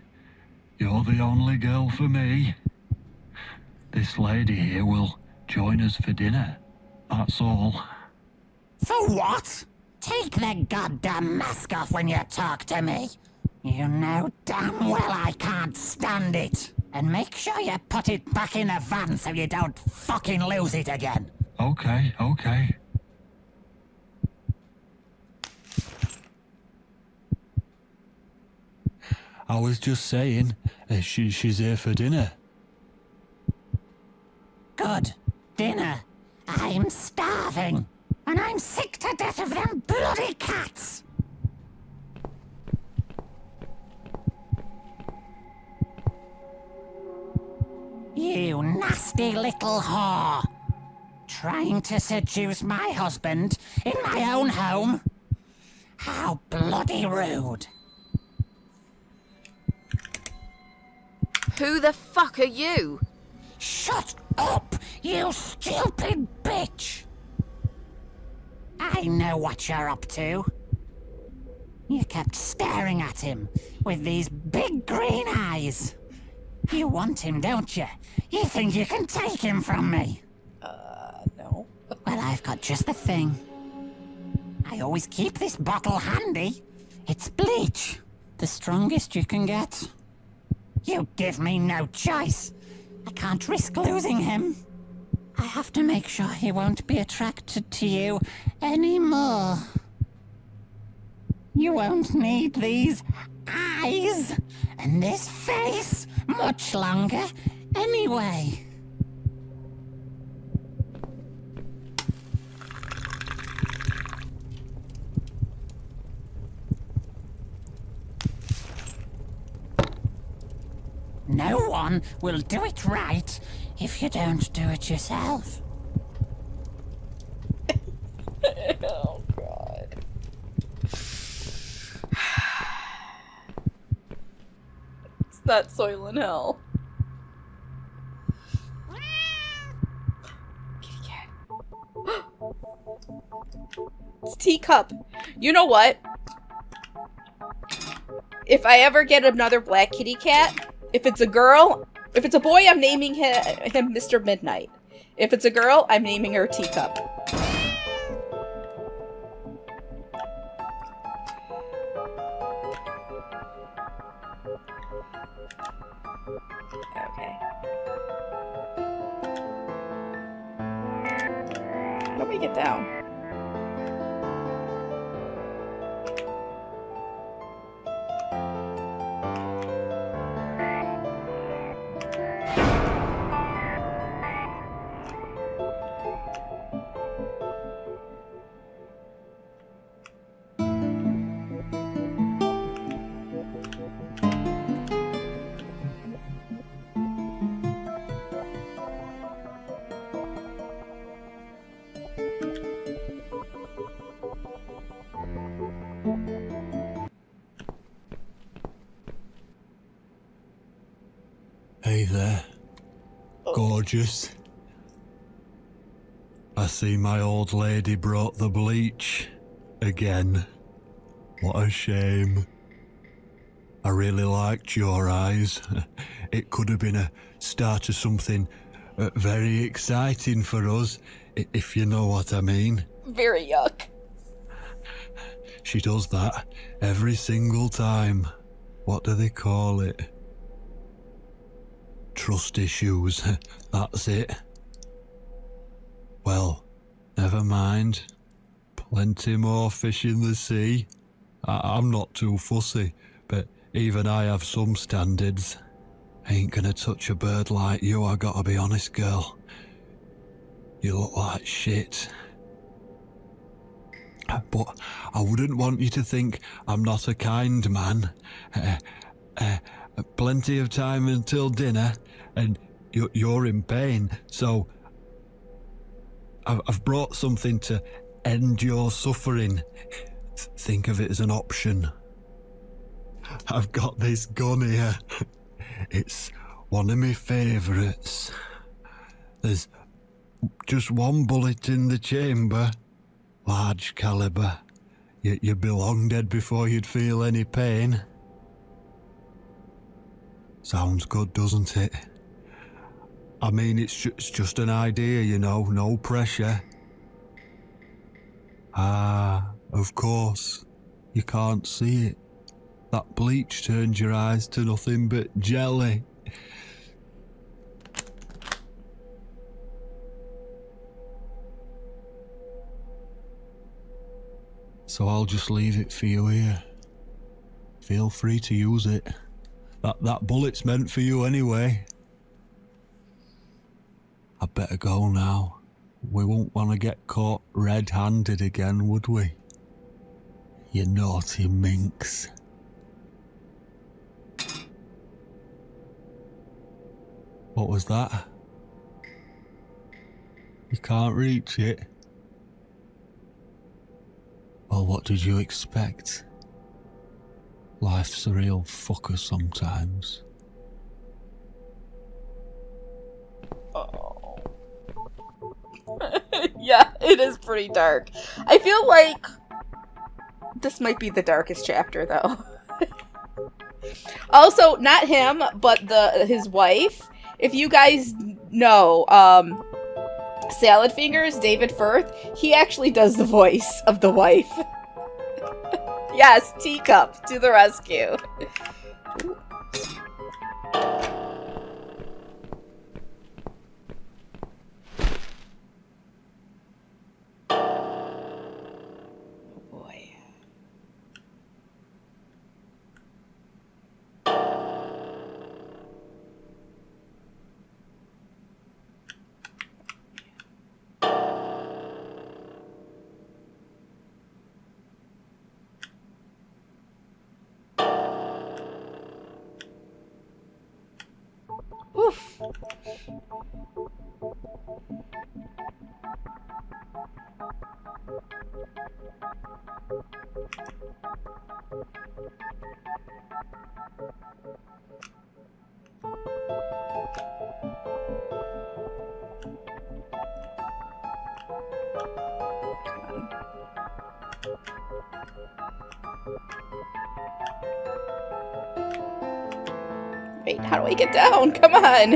Speaker 6: You're the only girl for me. This lady here will join us for dinner. That's all.
Speaker 7: For what? Take the goddamn mask off when you talk to me. You know damn well I can't stand it. And make sure you put it back in the van so you don't fucking lose it again.
Speaker 6: Okay, okay. I was just saying, she's here for dinner.
Speaker 7: Good. Dinner. I'm starving. And I'm sick to death of them bloody cats. You nasty little whore. Trying to seduce my husband in my own home? How bloody rude.
Speaker 1: Who the fuck are you?
Speaker 7: Shut up, you stupid bitch! I know what you're up to. You kept staring at him with these big green eyes. You want him, don't you? You think you can take him from me?
Speaker 2: No.
Speaker 7: Well, I've got just the thing. I always keep this bottle handy. It's bleach. The strongest you can get. You give me no choice. I can't risk losing him. I have to make sure he won't be attracted to you anymore. You won't need these eyes and this face much longer anyway. No one will do it right if you don't do it yourself.
Speaker 2: Oh, God. It's that Soylent Hell. Kitty cat. It's Teacup. You know what? If I ever get another black kitty cat, if it's a girl, If it's a boy, I'm naming him Mr. Midnight. If it's a girl, I'm naming her Teacup. Okay. How do we get down?
Speaker 6: Hey there, gorgeous. I see my old lady brought the bleach again. What a shame. I really liked your eyes. It could have been a start of something very exciting for us, if you know what I mean.
Speaker 2: Very yuck.
Speaker 6: She does that every single time. What do they call it? Trust issues. That's it. Well, never mind. Plenty more fish in the sea. I'm not too fussy, but even I have some standards. Ain't gonna touch a bird like you, I gotta be honest, girl. You look like shit. But I wouldn't want you to think I'm not a kind man. Plenty of time until dinner, and you're in pain, so I've brought something to end your suffering. Think of it as an option. I've got this gun here. It's one of my favourites. There's just one bullet in the chamber. Large caliber. You'd be long dead before you'd feel any pain. Sounds good, doesn't it? I mean, it's just an idea, you know, no pressure. Ah, of course. You can't see it. That bleach turns your eyes to nothing but jelly. So I'll just leave it for you here. Feel free to use it. That bullet's meant for you anyway. I'd better go now. We won't want to get caught red-handed again, would we? You naughty minx. What was that? You can't reach it? Well, what did you expect? Life's a real fucker sometimes.
Speaker 2: Oh. Yeah, it is pretty dark. I feel like this might be the darkest chapter, though. Also, not him, but his wife. If you guys know, Salad Fingers, David Firth, he actually does the voice of the wife. Yes, Teacup, to the rescue. Oh boy. Oof. Wait, how do I get down? Come on!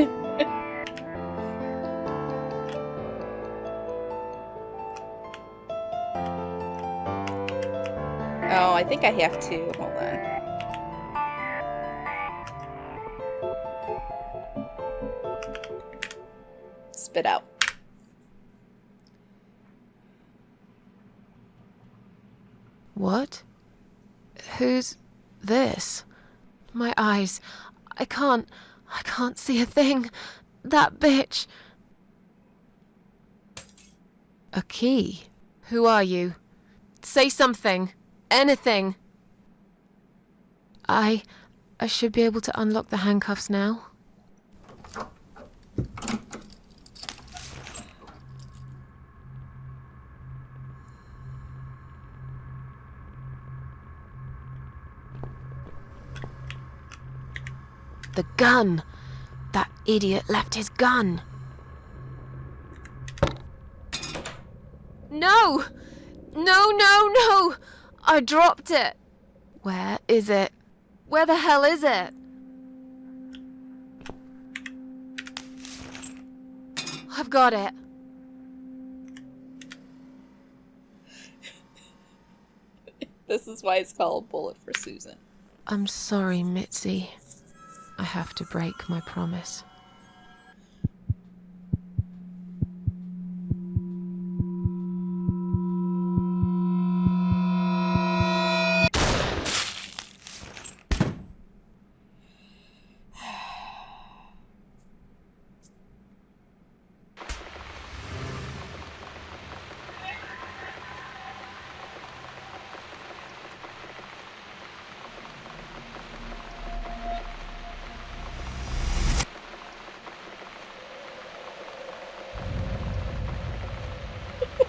Speaker 2: Oh, I think I have to. Hold on. Spit out.
Speaker 1: What? Who's this? My eyes. I can't see a thing. That bitch. A key? Who are you? Say something. Anything. I should be able to unlock the handcuffs now. The gun! That idiot left his gun! No! No, no, no! I dropped it! Where is it? Where the hell is it? I've got it.
Speaker 2: This is why it's called Bullet for Susan.
Speaker 1: I'm sorry, Mitzi. I have to break my promise.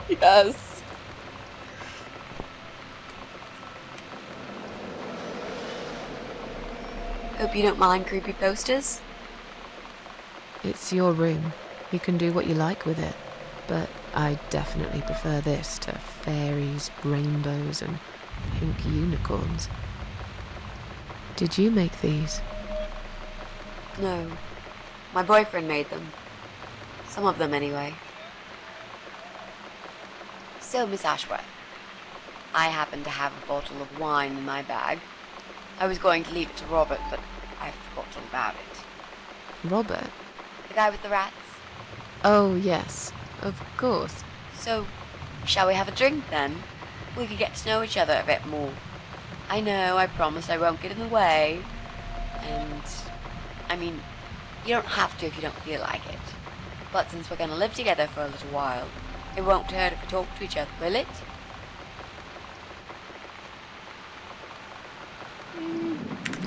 Speaker 2: Yes.
Speaker 5: Hope you don't mind creepy posters.
Speaker 1: It's your room. You can do what you like with it. But I definitely prefer this to fairies, rainbows, and pink unicorns. Did you make these?
Speaker 5: No. My boyfriend made them. Some of them, anyway. So, Miss Ashworth, I happen to have a bottle of wine in my bag. I was going to leave it to Robert, but I forgot all about it.
Speaker 1: Robert?
Speaker 5: The guy with the rats?
Speaker 1: Oh, yes. Of course.
Speaker 5: So, shall we have a drink, then? We could get to know each other a bit more. I know, I promise I won't get in the way. And, I mean, you don't have to if you don't feel like it. But since we're going to live together for a little while, it won't hurt if we talk to each other, will it?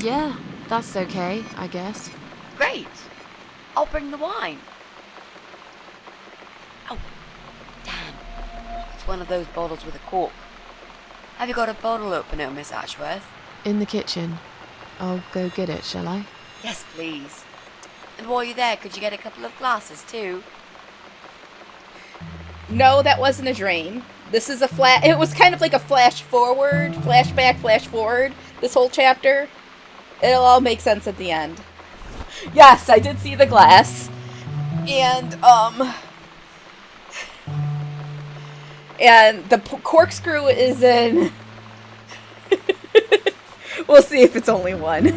Speaker 1: Yeah, that's okay, I guess.
Speaker 5: Great! I'll bring the wine. Oh, damn. It's one of those bottles with a cork. Have you got a bottle opener, Miss Ashworth?
Speaker 1: In the kitchen. I'll go get it, shall I?
Speaker 5: Yes, please. And while you're there, could you get a couple of glasses, too?
Speaker 2: No, that wasn't a dream. This is a it was kind of like a flashback, flash forward, this whole chapter. It'll all make sense at the end. Yes, I did see the glass. And the corkscrew is in... We'll see if it's only one.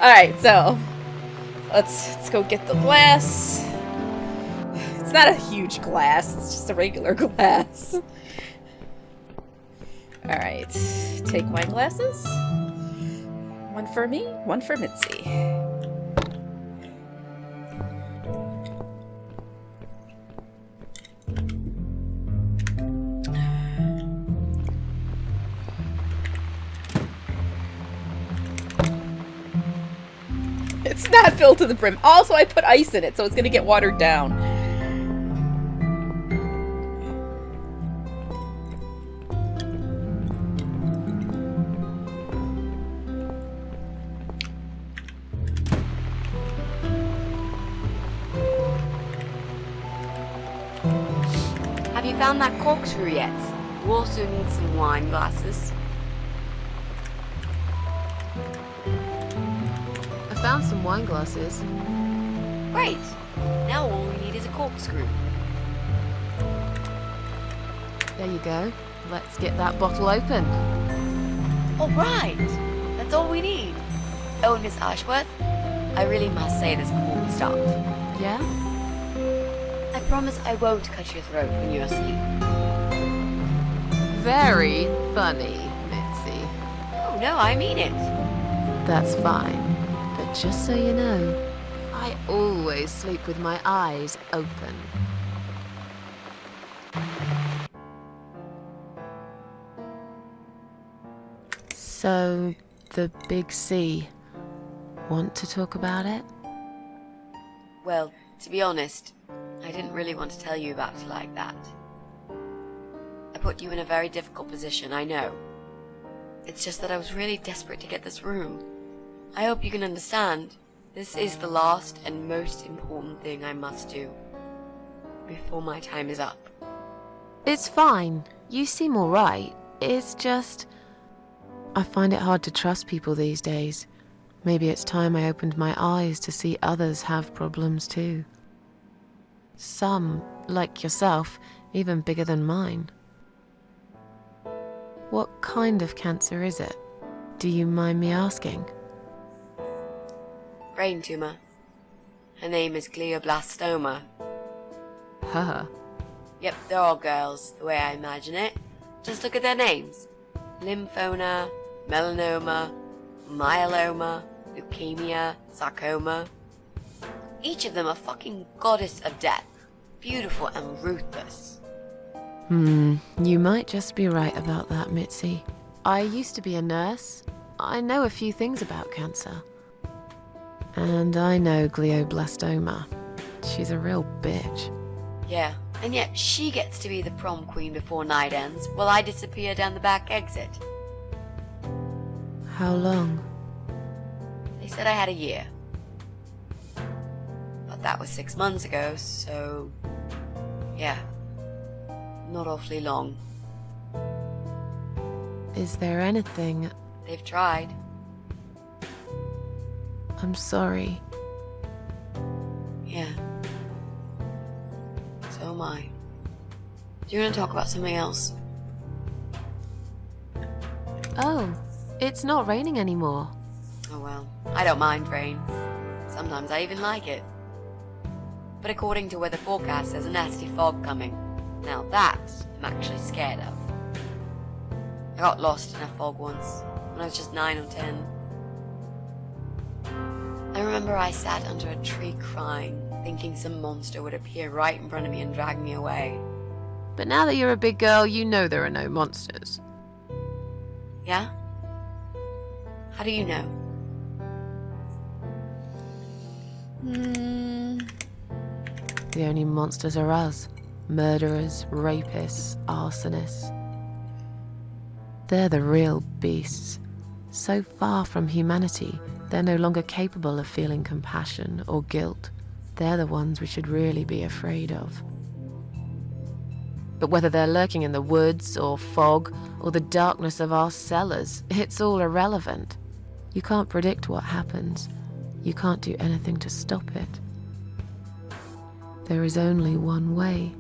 Speaker 2: Alright, so let's go get the glass. It's not a huge glass, it's just a regular glass. Alright, take wine glasses. One for me, one for Mitzi. It's not filled to the brim. Also, I put ice in it, so it's gonna get watered down.
Speaker 5: Have you found that corkscrew yet? You also need some wine glasses.
Speaker 1: A found some wine glasses.
Speaker 5: Great. Now all we need is a corkscrew.
Speaker 1: There you go. Let's get that bottle open.
Speaker 5: All right. That's all we need. Oh, Miss Ashworth, I really must say this before we start.
Speaker 1: Yeah?
Speaker 5: I promise I won't cut your throat when you're asleep.
Speaker 1: Very funny, Mitzi.
Speaker 5: Oh, no, I mean it.
Speaker 1: That's fine. But just so you know, I always sleep with my eyes open. So, the big C. Want to talk about it?
Speaker 5: Well, to be honest, I didn't really want to tell you about it like that. I put you in a very difficult position, I know. It's just that I was really desperate to get this room. I hope you can understand. This is the last and most important thing I must do before my time is up.
Speaker 1: It's fine. You seem alright. It's just... I find it hard to trust people these days. Maybe it's time I opened my eyes to see others have problems too. Some, like yourself, even bigger than mine. What kind of cancer is it? Do you mind me asking?
Speaker 5: Brain tumor. Her name is glioblastoma.
Speaker 1: Her.
Speaker 5: Yep, they're all girls, the way I imagine it. Just look at their names. Lymphoma, melanoma, myeloma, leukemia, sarcoma. Each of them a fucking goddess of death. Beautiful and ruthless.
Speaker 1: You might just be right about that, Mitzi. I used to be a nurse. I know a few things about cancer. And I know glioblastoma. She's a real bitch.
Speaker 5: Yeah, and yet she gets to be the prom queen before night ends, while I disappear down the back exit.
Speaker 1: How long?
Speaker 5: They said I had a year. But that was 6 months ago, so... yeah. Not awfully long.
Speaker 1: Is there anything...
Speaker 5: They've tried.
Speaker 1: I'm sorry.
Speaker 5: Yeah. So am I. Do you want to talk about something else?
Speaker 1: Oh, it's not raining anymore.
Speaker 5: Oh well, I don't mind rain. Sometimes I even like it. But according to weather forecast, there's a nasty fog coming. Now that I'm actually scared of. I got lost in a fog once, when I was just 9 or 10. I remember I sat under a tree crying, thinking some monster would appear right in front of me and drag me away.
Speaker 1: But now that you're a big girl, you know there are no monsters.
Speaker 5: Yeah? How do you know?
Speaker 1: The only monsters are us. Murderers, rapists, arsonists. They're the real beasts. So far from humanity, they're no longer capable of feeling compassion or guilt. They're the ones we should really be afraid of. But whether they're lurking in the woods or fog or the darkness of our cellars, it's all irrelevant. You can't predict what happens. You can't do anything to stop it. There is only one way.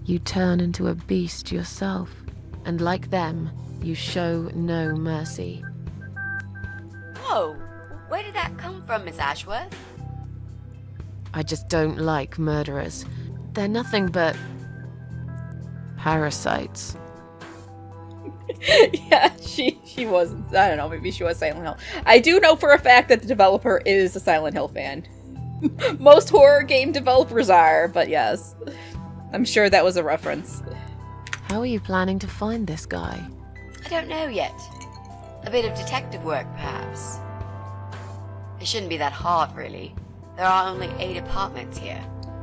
Speaker 1: You turn into a beast yourself, and like them, you show no mercy.
Speaker 5: Whoa! Where did that come from, Miss Ashworth?
Speaker 1: I just don't like murderers. They're nothing but... parasites.
Speaker 2: Yeah, she was, I don't know, maybe she was Silent Hill. I do know for a fact that the developer is a Silent Hill fan. Most horror game developers are, but yes. I'm sure that was a reference.
Speaker 1: How are you planning to find this guy?
Speaker 5: I don't know yet. A bit of detective work, perhaps. It shouldn't be that hard, really. There are only 8 apartments here.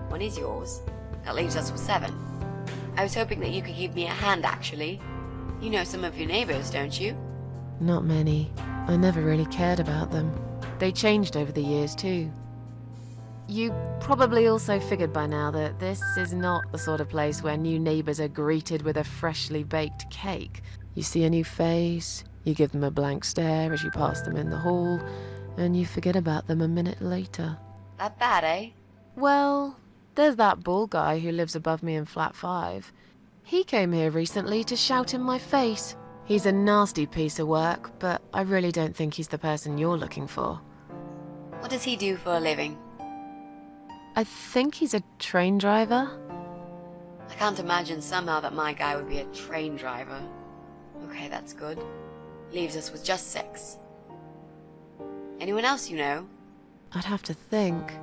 Speaker 5: One is yours. That leaves us with 7. I was hoping that you could give me a hand, actually. You know some of your neighbors, don't you?
Speaker 1: Not many. I never really cared about them. They changed over the years, too. You probably also figured by now that this is not the sort of place where new neighbors are greeted with a freshly baked cake. You see a new face, you give them a blank stare as you pass them in the hall, and you forget about them a minute later.
Speaker 5: That bad, eh?
Speaker 1: Well, there's that ball guy who lives above me in flat 5. He came here recently to shout in my face. He's a nasty piece of work, but I really don't think he's the person you're looking for.
Speaker 5: What does he do for a living?
Speaker 1: I think he's a train driver.
Speaker 5: I can't imagine somehow that my guy would be a train driver. Okay, that's good. Leaves us with just 6. Anyone else you know?
Speaker 1: I'd have to think.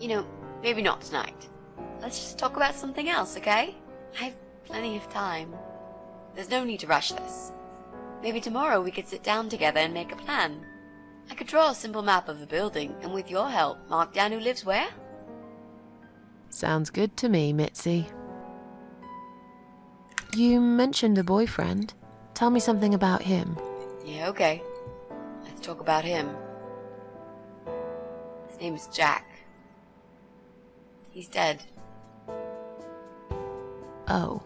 Speaker 5: You know, maybe not tonight. Let's just talk about something else, okay? I have plenty of time. There's no need to rush this. Maybe tomorrow we could sit down together and make a plan. I could draw a simple map of the building, and with your help, mark down who lives where.
Speaker 1: Sounds good to me, Mitzi. You mentioned a boyfriend. Tell me something about him.
Speaker 5: Yeah, okay. Let's talk about him. His name is Jack. He's dead.
Speaker 1: Oh.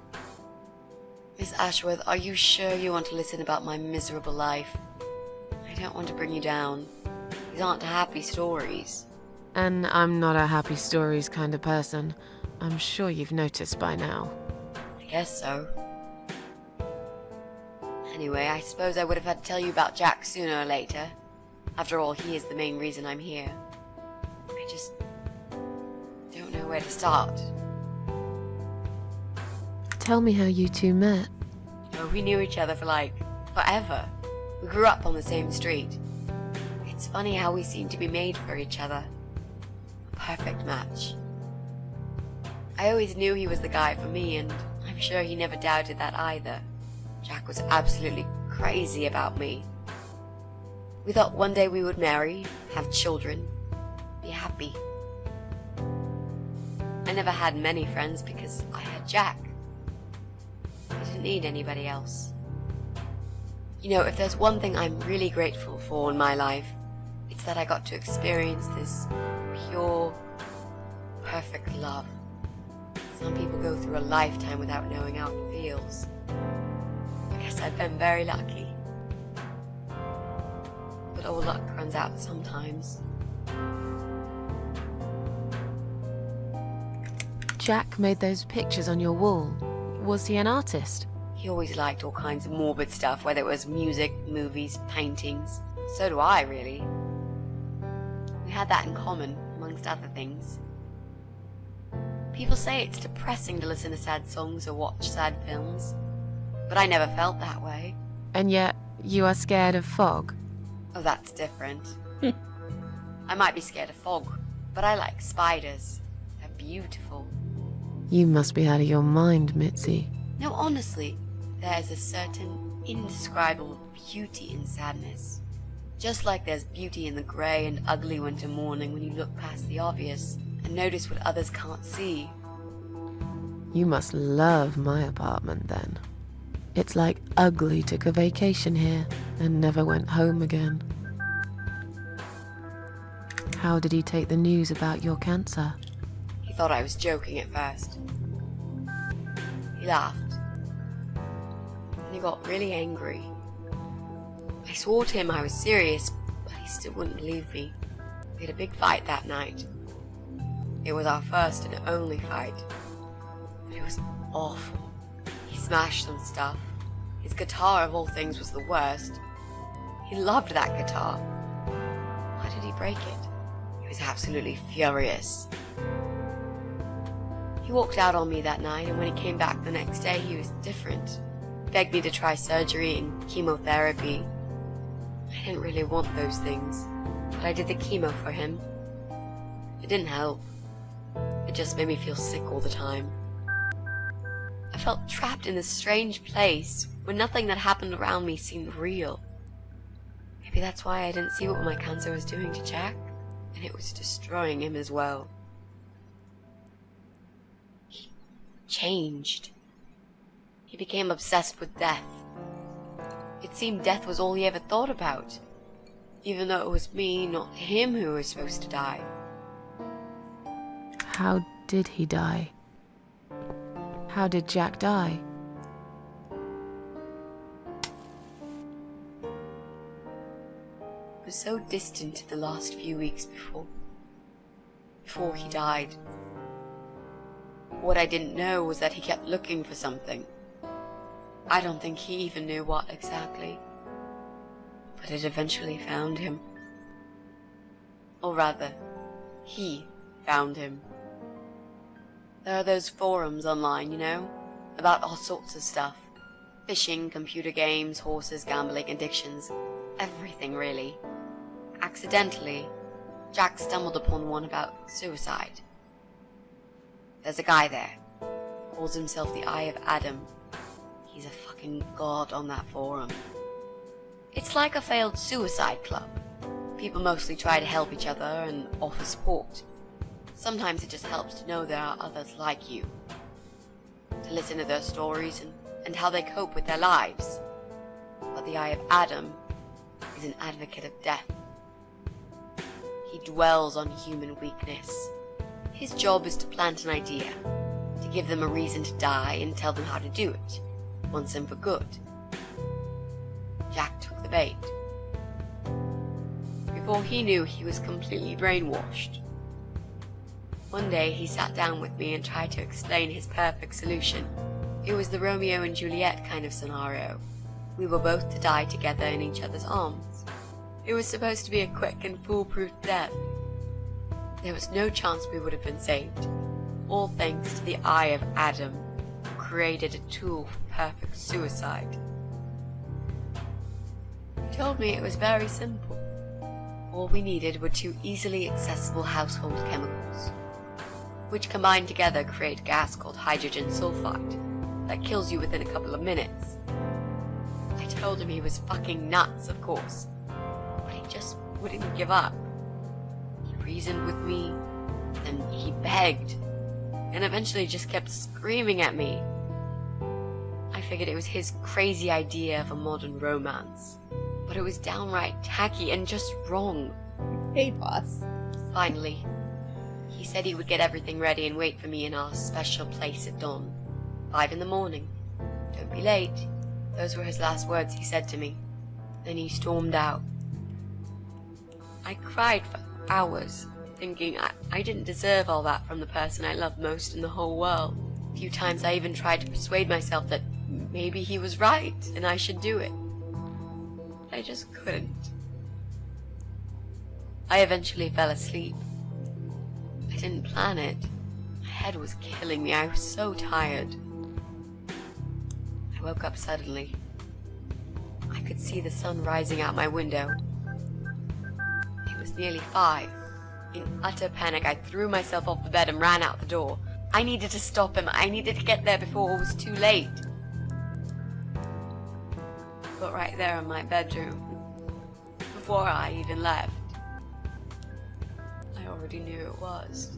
Speaker 5: Miss Ashworth, are you sure you want to listen about my miserable life? I don't want to bring you down. These aren't happy stories.
Speaker 1: And I'm not a happy stories kind of person. I'm sure you've noticed by now.
Speaker 5: I guess so. Anyway, I suppose I would have had to tell you about Jack sooner or later. After all, he is the main reason I'm here. I just don't know where to start.
Speaker 1: Tell me how you two met.
Speaker 5: Oh, we knew each other for forever. We grew up on the same street. It's funny how we seem to be made for each other. A perfect match. I always knew he was the guy for me, and I'm sure he never doubted that either. Jack was absolutely crazy about me. We thought one day we would marry, have children, be happy. I never had many friends because I had Jack. I didn't need anybody else. You know, if there's one thing I'm really grateful for in my life, it's that I got to experience this pure, perfect love. Some people go through a lifetime without knowing how it feels. I guess I've been very lucky. But all luck runs out sometimes.
Speaker 1: Jack made those pictures on your wall. Was he an artist?
Speaker 5: He always liked all kinds of morbid stuff, whether it was music, movies, paintings. So do I, really. We had that in common, amongst other things. People say it's depressing to listen to sad songs or watch sad films, but I never felt that way.
Speaker 1: And yet, you are scared of fog?
Speaker 5: Oh, that's different. I might be scared of fog, but I like spiders. They're beautiful.
Speaker 1: You must be out of your mind, Mitzi.
Speaker 5: No, honestly, there's a certain indescribable beauty in sadness. Just like there's beauty in the grey and ugly winter morning when you look past the obvious and notice what others can't see.
Speaker 1: You must love my apartment then. It's like Ugly took a vacation here and never went home again. How did he take the news about your cancer?
Speaker 5: He thought I was joking at first. He laughed. And he got really angry. I swore to him I was serious, but he still wouldn't believe me. We had a big fight that night. It was our first and only fight. But it was awful. He smashed some stuff. His guitar, of all things, was the worst. He loved that guitar. Why did he break it? He was absolutely furious. He walked out on me that night, and when he came back the next day, he was different. He begged me to try surgery and chemotherapy. I didn't really want those things, but I did the chemo for him. It didn't help. It just made me feel sick all the time. I felt trapped in this strange place where nothing that happened around me seemed real. Maybe that's why I didn't see what my cancer was doing to Jack, and it was destroying him as well. He changed. He became obsessed with death. It seemed death was all he ever thought about, even though it was me, not him, who was supposed to die.
Speaker 1: How did he die? How did Jack die?
Speaker 5: was so distant in the last few weeks before he died. What I didn't know was that he kept looking for something. I don't think he even knew what exactly, but it eventually found him. Or rather, he found him. There are those forums online, you know, about all sorts of stuff. Fishing, computer games, horses, gambling, addictions, everything really. Accidentally, Jack stumbled upon one about suicide. There's a guy there, calls himself the Eye of Adam. He's a fucking god on that forum. It's like a failed suicide club. People mostly try to help each other and offer support. Sometimes it just helps to know there are others like you. To listen to their stories and how they cope with their lives. But the Eye of Adam is an advocate of death. He dwells on human weakness. His job is to plant an idea, to give them a reason to die and tell them how to do it, once and for good. Jack took the bait. Before he knew, he was completely brainwashed. One day he sat down with me and tried to explain his perfect solution. It was the Romeo and Juliet kind of scenario. We were both to die together in each other's arms. It was supposed to be a quick and foolproof death. There was no chance we would have been saved, all thanks to the Eye of Adam, who created a tool for perfect suicide. He told me it was very simple. All we needed were 2 easily accessible household chemicals, which combined together create a gas called hydrogen sulfide that kills you within a couple of minutes. I told him he was fucking nuts, of course, but he just wouldn't give up. He reasoned with me, then he begged, and eventually just kept screaming at me. I figured it was his crazy idea of a modern romance, but it was downright tacky and just wrong.
Speaker 2: Hey, boss.
Speaker 5: Finally, he said he would get everything ready and wait for me in our special place at dawn. 5 in the morning. Don't be late. Those were his last words he said to me. Then he stormed out. I cried for hours, thinking I didn't deserve all that from the person I loved most in the whole world. A few times I even tried to persuade myself that maybe he was right and I should do it. But I just couldn't. I eventually fell asleep. I didn't plan it. My head was killing me. I was so tired. I woke up suddenly. I could see the sun rising out my window. It was nearly 5. In utter panic, I threw myself off the bed and ran out the door. I needed to stop him. I needed to get there before it was too late. But right there in my bedroom, before I even left, I already knew it was.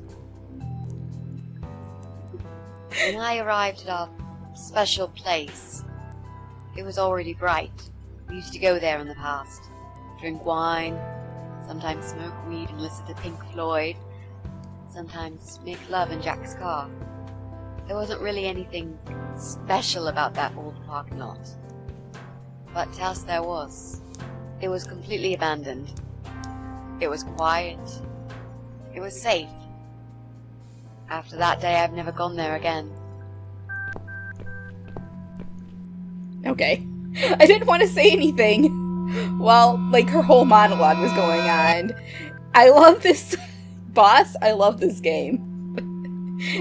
Speaker 5: When I arrived at our special place, it was already bright. We used to go there in the past, drink wine, sometimes smoke weed and listen to Pink Floyd, sometimes make love in Jack's car. There wasn't really anything special about that old parking lot. But to us there was. It was completely abandoned. It was quiet. It was safe. After that day, I've never gone there again.
Speaker 2: Okay. I didn't want to say anything while, like, her whole monologue was going on. I love this boss. I love this game.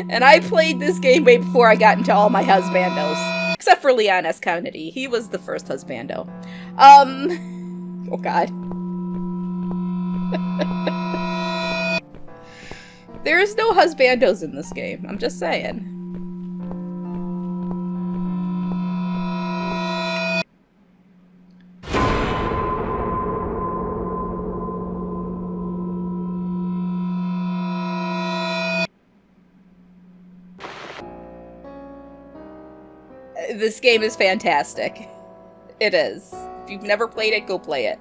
Speaker 2: And I played this game way before I got into all my husbandos. Except for Leon S. Kennedy. He was the first husbando. Oh god. There is no husbandos in this game. I'm just saying. This game is fantastic. It is. If you've never played it, go play it.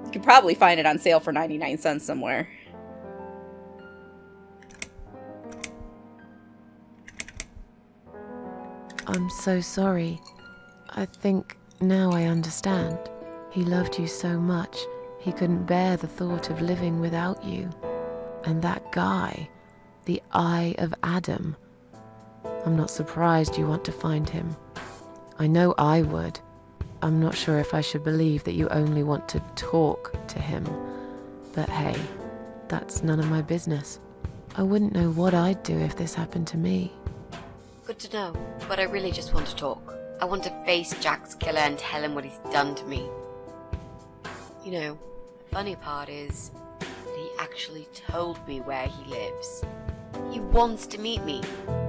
Speaker 2: You can probably find it on sale for 99 cents somewhere.
Speaker 1: I'm so sorry. I think now I understand. He loved you so much. He couldn't bear the thought of living without you. And that guy, the Eye of Adam. I'm not surprised you want to find him. I know I would. I'm not sure if I should believe that you only want to talk to him. But hey, that's none of my business. I wouldn't know what I'd do if this happened to me.
Speaker 5: Good to know, but I really just want to talk. I want to face Jack's killer and tell him what he's done to me. You know, the funny part is that he actually told me where he lives. He wants to meet me.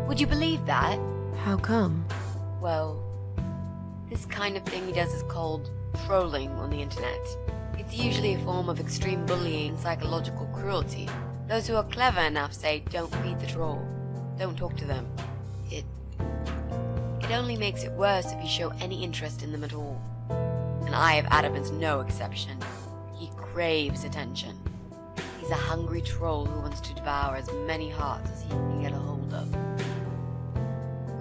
Speaker 5: Would you believe that?
Speaker 1: How come?
Speaker 5: Well, this kind of thing he does is called trolling on the internet. It's usually a form of extreme bullying and psychological cruelty. Those who are clever enough say, don't feed the troll. Don't talk to them. It only makes it worse if you show any interest in them at all. And Eye of Adam is no exception. He craves attention. He's a hungry troll who wants to devour as many hearts as he can get a hold of.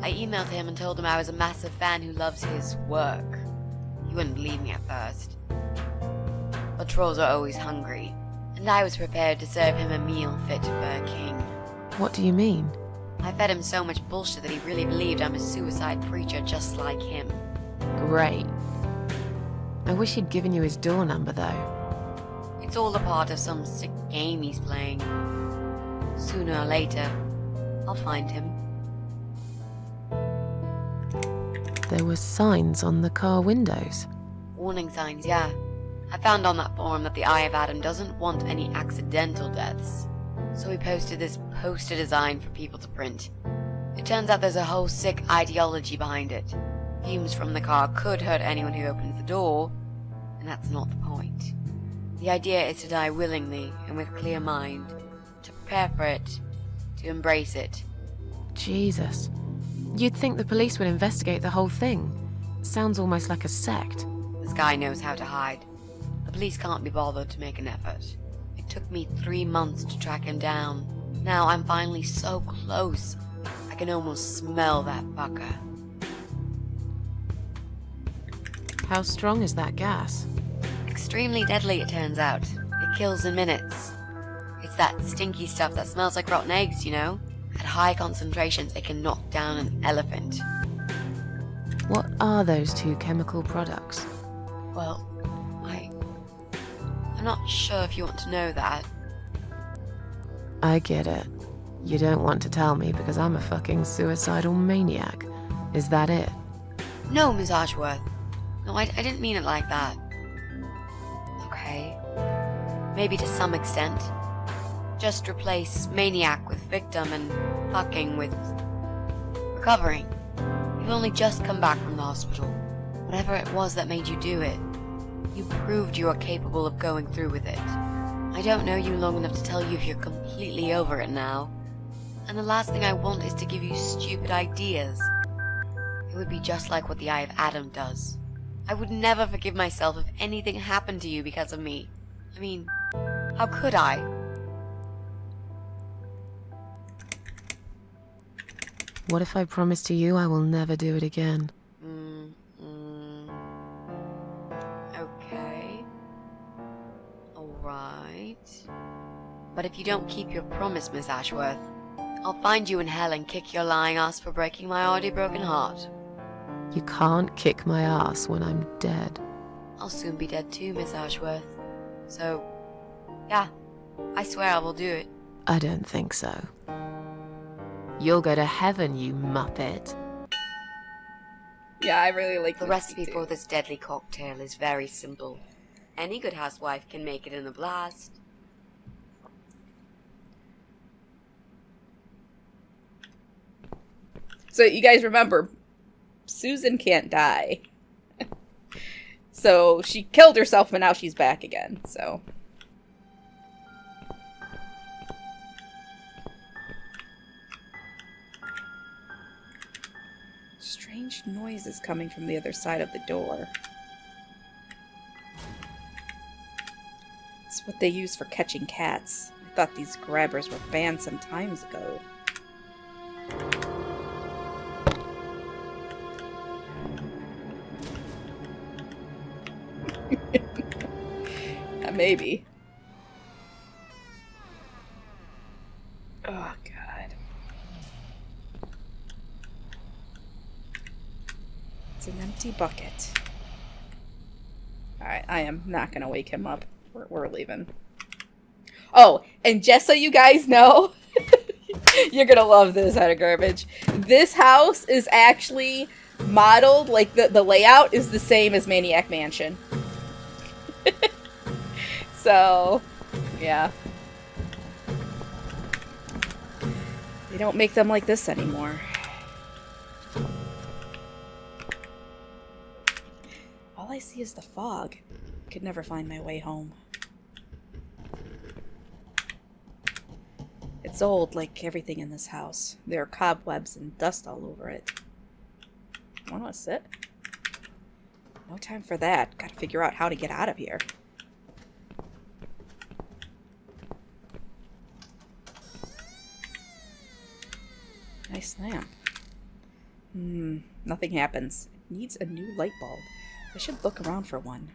Speaker 5: I emailed him and told him I was a massive fan who loves his work. He wouldn't believe me at first. But trolls are always hungry, and I was prepared to serve him a meal fit for a king.
Speaker 1: What do you mean?
Speaker 5: I fed him so much bullshit that he really believed I'm a suicide preacher just like him.
Speaker 1: Great. I wish he'd given you his door number, though.
Speaker 5: It's all a part of some sick game he's playing. Sooner or later, I'll find him.
Speaker 1: There were signs on the car windows.
Speaker 5: Warning signs, yeah. I found on that forum that the Eye of Adam doesn't want any accidental deaths. So he posted this poster design for people to print. It turns out there's a whole sick ideology behind it. Fumes from the car could hurt anyone who opens the door, and that's not the point. The idea is to die willingly and with clear mind, to prepare for it, to embrace it.
Speaker 1: Jesus. You'd think the police would investigate the whole thing. Sounds almost like a sect.
Speaker 5: This guy knows how to hide. The police can't be bothered to make an effort. It took me 3 months to track him down. Now I'm finally so close. I can almost smell that fucker.
Speaker 1: How strong is that gas?
Speaker 5: Extremely deadly, it turns out. It kills in minutes. It's that stinky stuff that smells like rotten eggs, you know? At high concentrations, it can knock down an elephant.
Speaker 1: What are those two chemical products?
Speaker 5: Well, I'm not sure if you want to know that.
Speaker 1: I get it. You don't want to tell me because I'm a fucking suicidal maniac. Is that it?
Speaker 5: No, Miss Ashworth. No, I didn't mean it like that. Okay. Maybe to some extent. Just replace maniac with victim and fucking with recovering. You've only just come back from the hospital. Whatever it was that made you do it, you proved you are capable of going through with it. I don't know you long enough to tell you if you're completely over it now. And the last thing I want is to give you stupid ideas. It would be just like what the Eye of Adam does. I would never forgive myself if anything happened to you because of me. I mean, how could I?
Speaker 1: What if I promise to you I will never do it again?
Speaker 5: Okay. Alright. But if you don't keep your promise, Miss Ashworth, I'll find you in hell and kick your lying ass for breaking my already broken heart.
Speaker 1: You can't kick my ass when I'm dead.
Speaker 5: I'll soon be dead too, Miss Ashworth. So, yeah, I swear I will do it.
Speaker 1: I don't think so. You'll go to heaven, you muppet.
Speaker 2: Yeah, I really like
Speaker 5: The
Speaker 2: this
Speaker 5: recipe
Speaker 2: too.
Speaker 5: for this deadly cocktail is very simple. Any good housewife can make it in a blast.
Speaker 2: So you guys remember, Susan can't die. So she killed herself, but now she's back again, so. Strange noises coming from the other side of the door. It's what they use for catching cats. I thought these grabbers were banned some times ago. That maybe. Oh, God. It's an empty bucket. Alright, I am not gonna wake him up. We're leaving. Oh, and just so you guys know, you're gonna love this out of garbage. This house is actually modeled, like the layout is the same as Maniac Mansion. So, yeah. They don't make them like this anymore. All I see is the fog. Could never find my way home. It's old, like everything in this house. There are cobwebs and dust all over it. Wanna sit? No time for that. Gotta figure out how to get out of here. Nice lamp. Nothing happens. It needs a new light bulb. I should look around for one.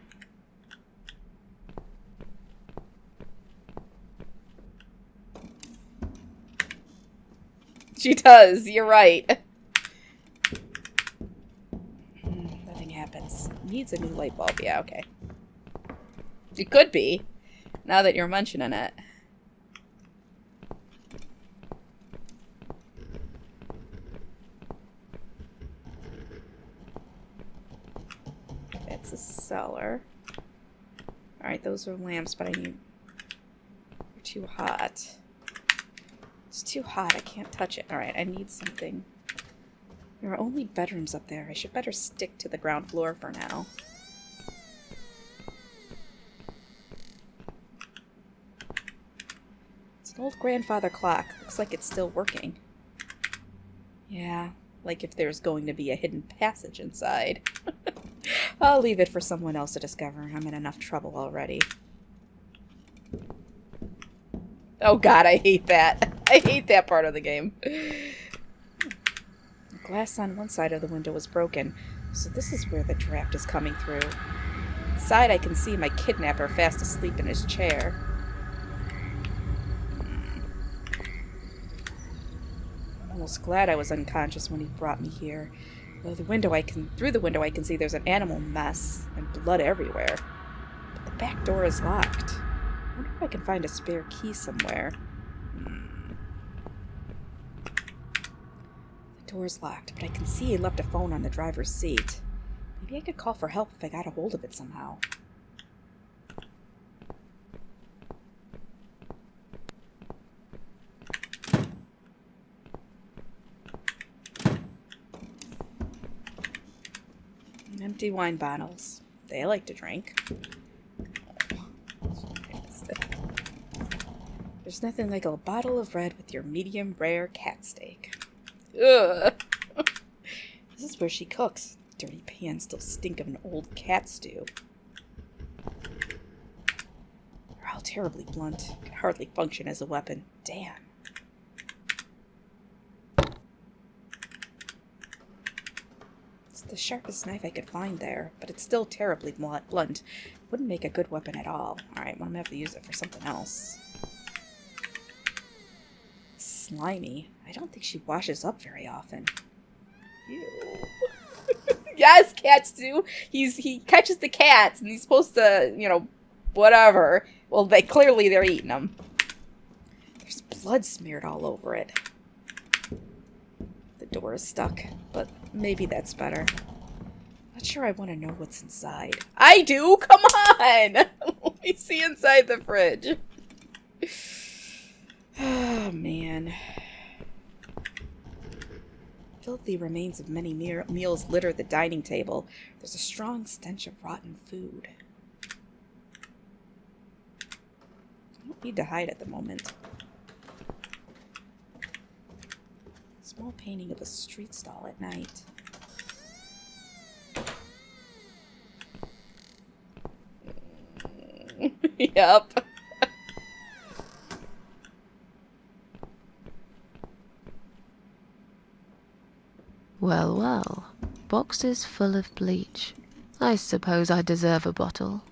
Speaker 2: She does, you're right. Nothing happens. It needs a new light bulb. Yeah, okay. It could be, now that you're mentioning it. It's a cellar. Alright, those are lamps, but I need... They're too hot. It's too hot, I can't touch it. Alright, I need something. There are only bedrooms up there. I should better stick to the ground floor for now. It's an old grandfather clock. Looks like it's still working. Yeah, like if there's going to be a hidden passage inside. I'll leave it for someone else to discover. I'm in enough trouble already. Oh god, I hate that. I hate that part of the game. The glass on one side of the window was broken, so this is where the draft is coming through. Inside I can see my kidnapper fast asleep in his chair. I'm almost glad I was unconscious when he brought me here. Through the window I can see there's an animal mess and blood everywhere. But the back door is locked. I wonder if I can find a spare key somewhere. The door's locked, but I can see he left a phone on the driver's seat. Maybe I could call for help if I got a hold of it somehow. Empty wine bottles. They like to drink. There's nothing like a bottle of red with your medium rare cat steak. Ugh. This is where she cooks. Dirty pans still stink of an old cat stew. They're all terribly blunt. Can hardly function as a weapon. Damn. It's the sharpest knife I could find there, but it's still terribly blunt. Wouldn't make a good weapon at all. Alright, well, I'm gonna have to use it for something else. Slimy. I don't think she washes up very often. Ew. Yes, cats do. He catches the cats, and he's supposed to, you know, whatever. Well, they're eating them. There's blood smeared all over it. The door is stuck, but maybe that's better. Not sure I want to know what's inside. I do? Come on! Let me see inside the fridge. Oh, man. Filthy remains of many meals litter the dining table. There's a strong stench of rotten food. I don't need to hide at the moment. Small painting of a street stall at night. Yep.
Speaker 1: Well, well. Boxes full of bleach. I suppose I deserve a bottle.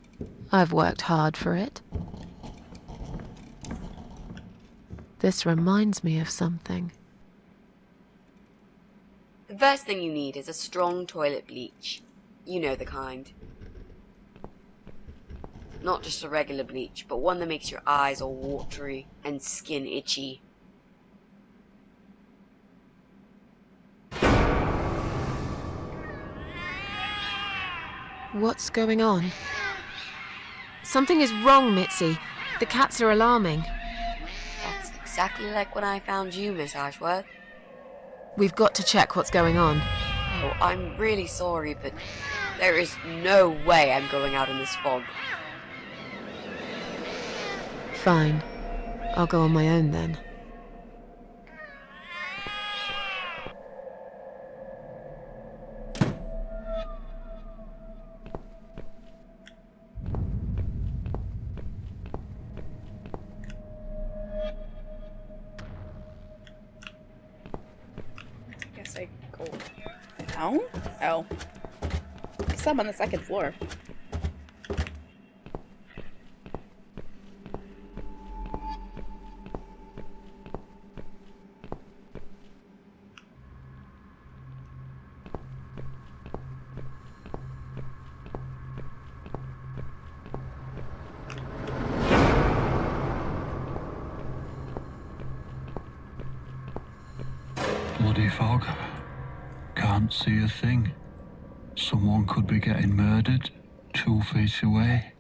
Speaker 1: I've worked hard for it. This reminds me of something.
Speaker 5: The first thing you need is a strong toilet bleach. You know the kind. Not just a regular bleach, but one that makes your eyes all watery and skin itchy.
Speaker 1: What's going on? Something is wrong, Mitzi. The cats are alarming.
Speaker 5: That's exactly like when I found you, Miss Ashworth.
Speaker 1: We've got to check what's going on.
Speaker 5: Oh, I'm really sorry, but there is no way I'm going out in this fog.
Speaker 1: Fine. I'll go on my own then.
Speaker 2: I guess I go down? Oh. I guess I'm on the second floor.
Speaker 6: Bloody fog. Can't see a thing. Someone could be getting murdered 2 feet away,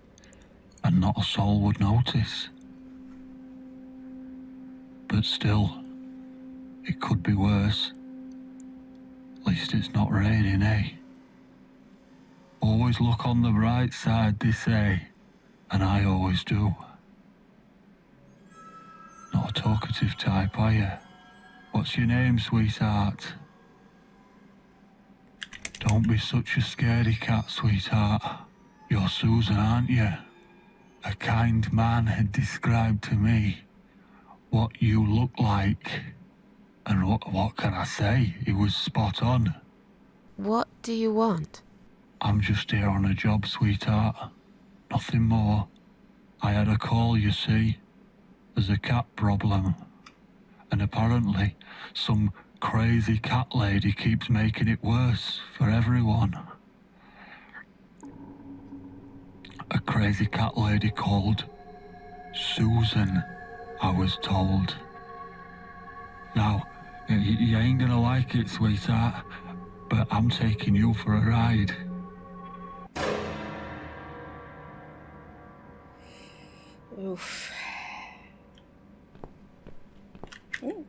Speaker 6: and not a soul would notice. But still, it could be worse. At least it's not raining, eh? Always look on the bright side, they say, and I always do. Not a talkative type, are you? What's your name, sweetheart? Don't be such a scaredy cat, sweetheart. You're Susan, aren't you? A kind man had described to me what you look like. And what can I say? He was spot on.
Speaker 1: What do you want?
Speaker 6: I'm just here on a job, sweetheart. Nothing more. I had a call, you see. There's a cat problem. And apparently, some crazy cat lady keeps making it worse for everyone. A crazy cat lady called Susan, I was told. Now, you ain't gonna like it, sweetheart, but I'm taking you for a ride.
Speaker 2: Oof. Ooh.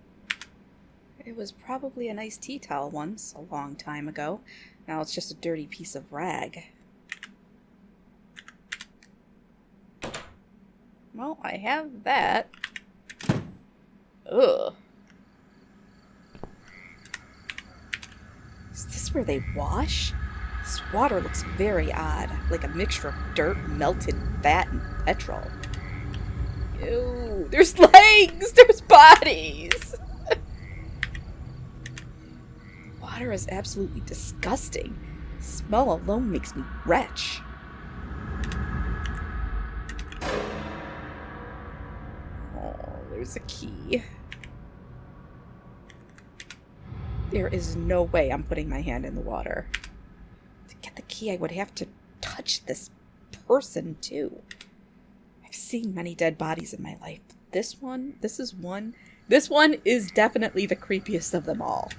Speaker 2: It was probably a nice tea towel once, a long time ago. Now it's just a dirty piece of rag. Well, I have that. Ugh. Is this where they wash? This water looks very odd, like a mixture of dirt, melted fat, and petrol. Ew, there's legs! There's bodies! Water is absolutely disgusting. The smell alone makes me retch. Oh, there's a key. There is no way I'm putting my hand in the water. To get the key, I would have to touch this person, too. I've seen many dead bodies in my life. This one is definitely the creepiest of them all.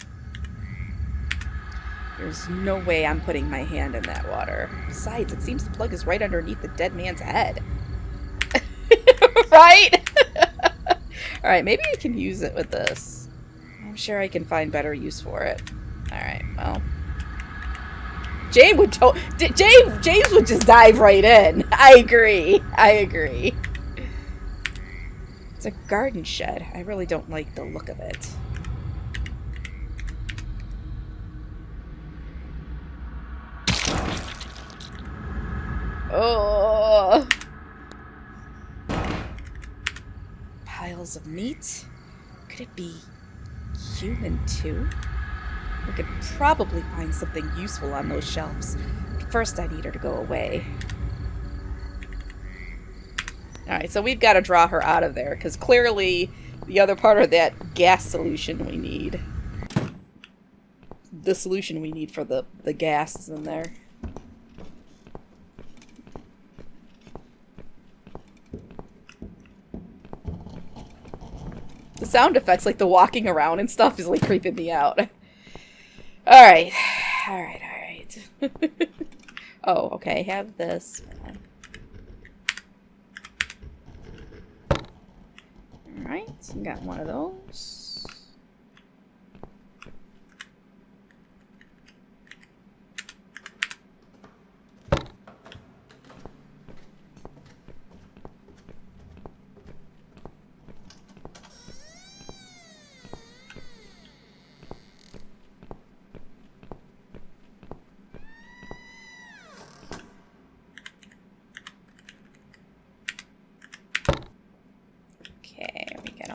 Speaker 2: There's no way I'm putting my hand in that water. Besides, it seems the plug is right underneath the dead man's head. Right? Alright, maybe I can use it with this. I'm sure I can find better use for it. Alright, well. James would just dive right in. I agree. It's a garden shed. I really don't like the look of it. Oh. Piles of meat. Could it be human too? We could probably find something useful on those shelves. But first I need her to go away. Alright, so we've got to draw her out of there, because clearly the other part of that gas solution we need. The solution we need for the gas is in there. The sound effects, like the walking around and stuff, is like creeping me out. Alright. Alright. Oh, okay, have this. Alright, got one of those.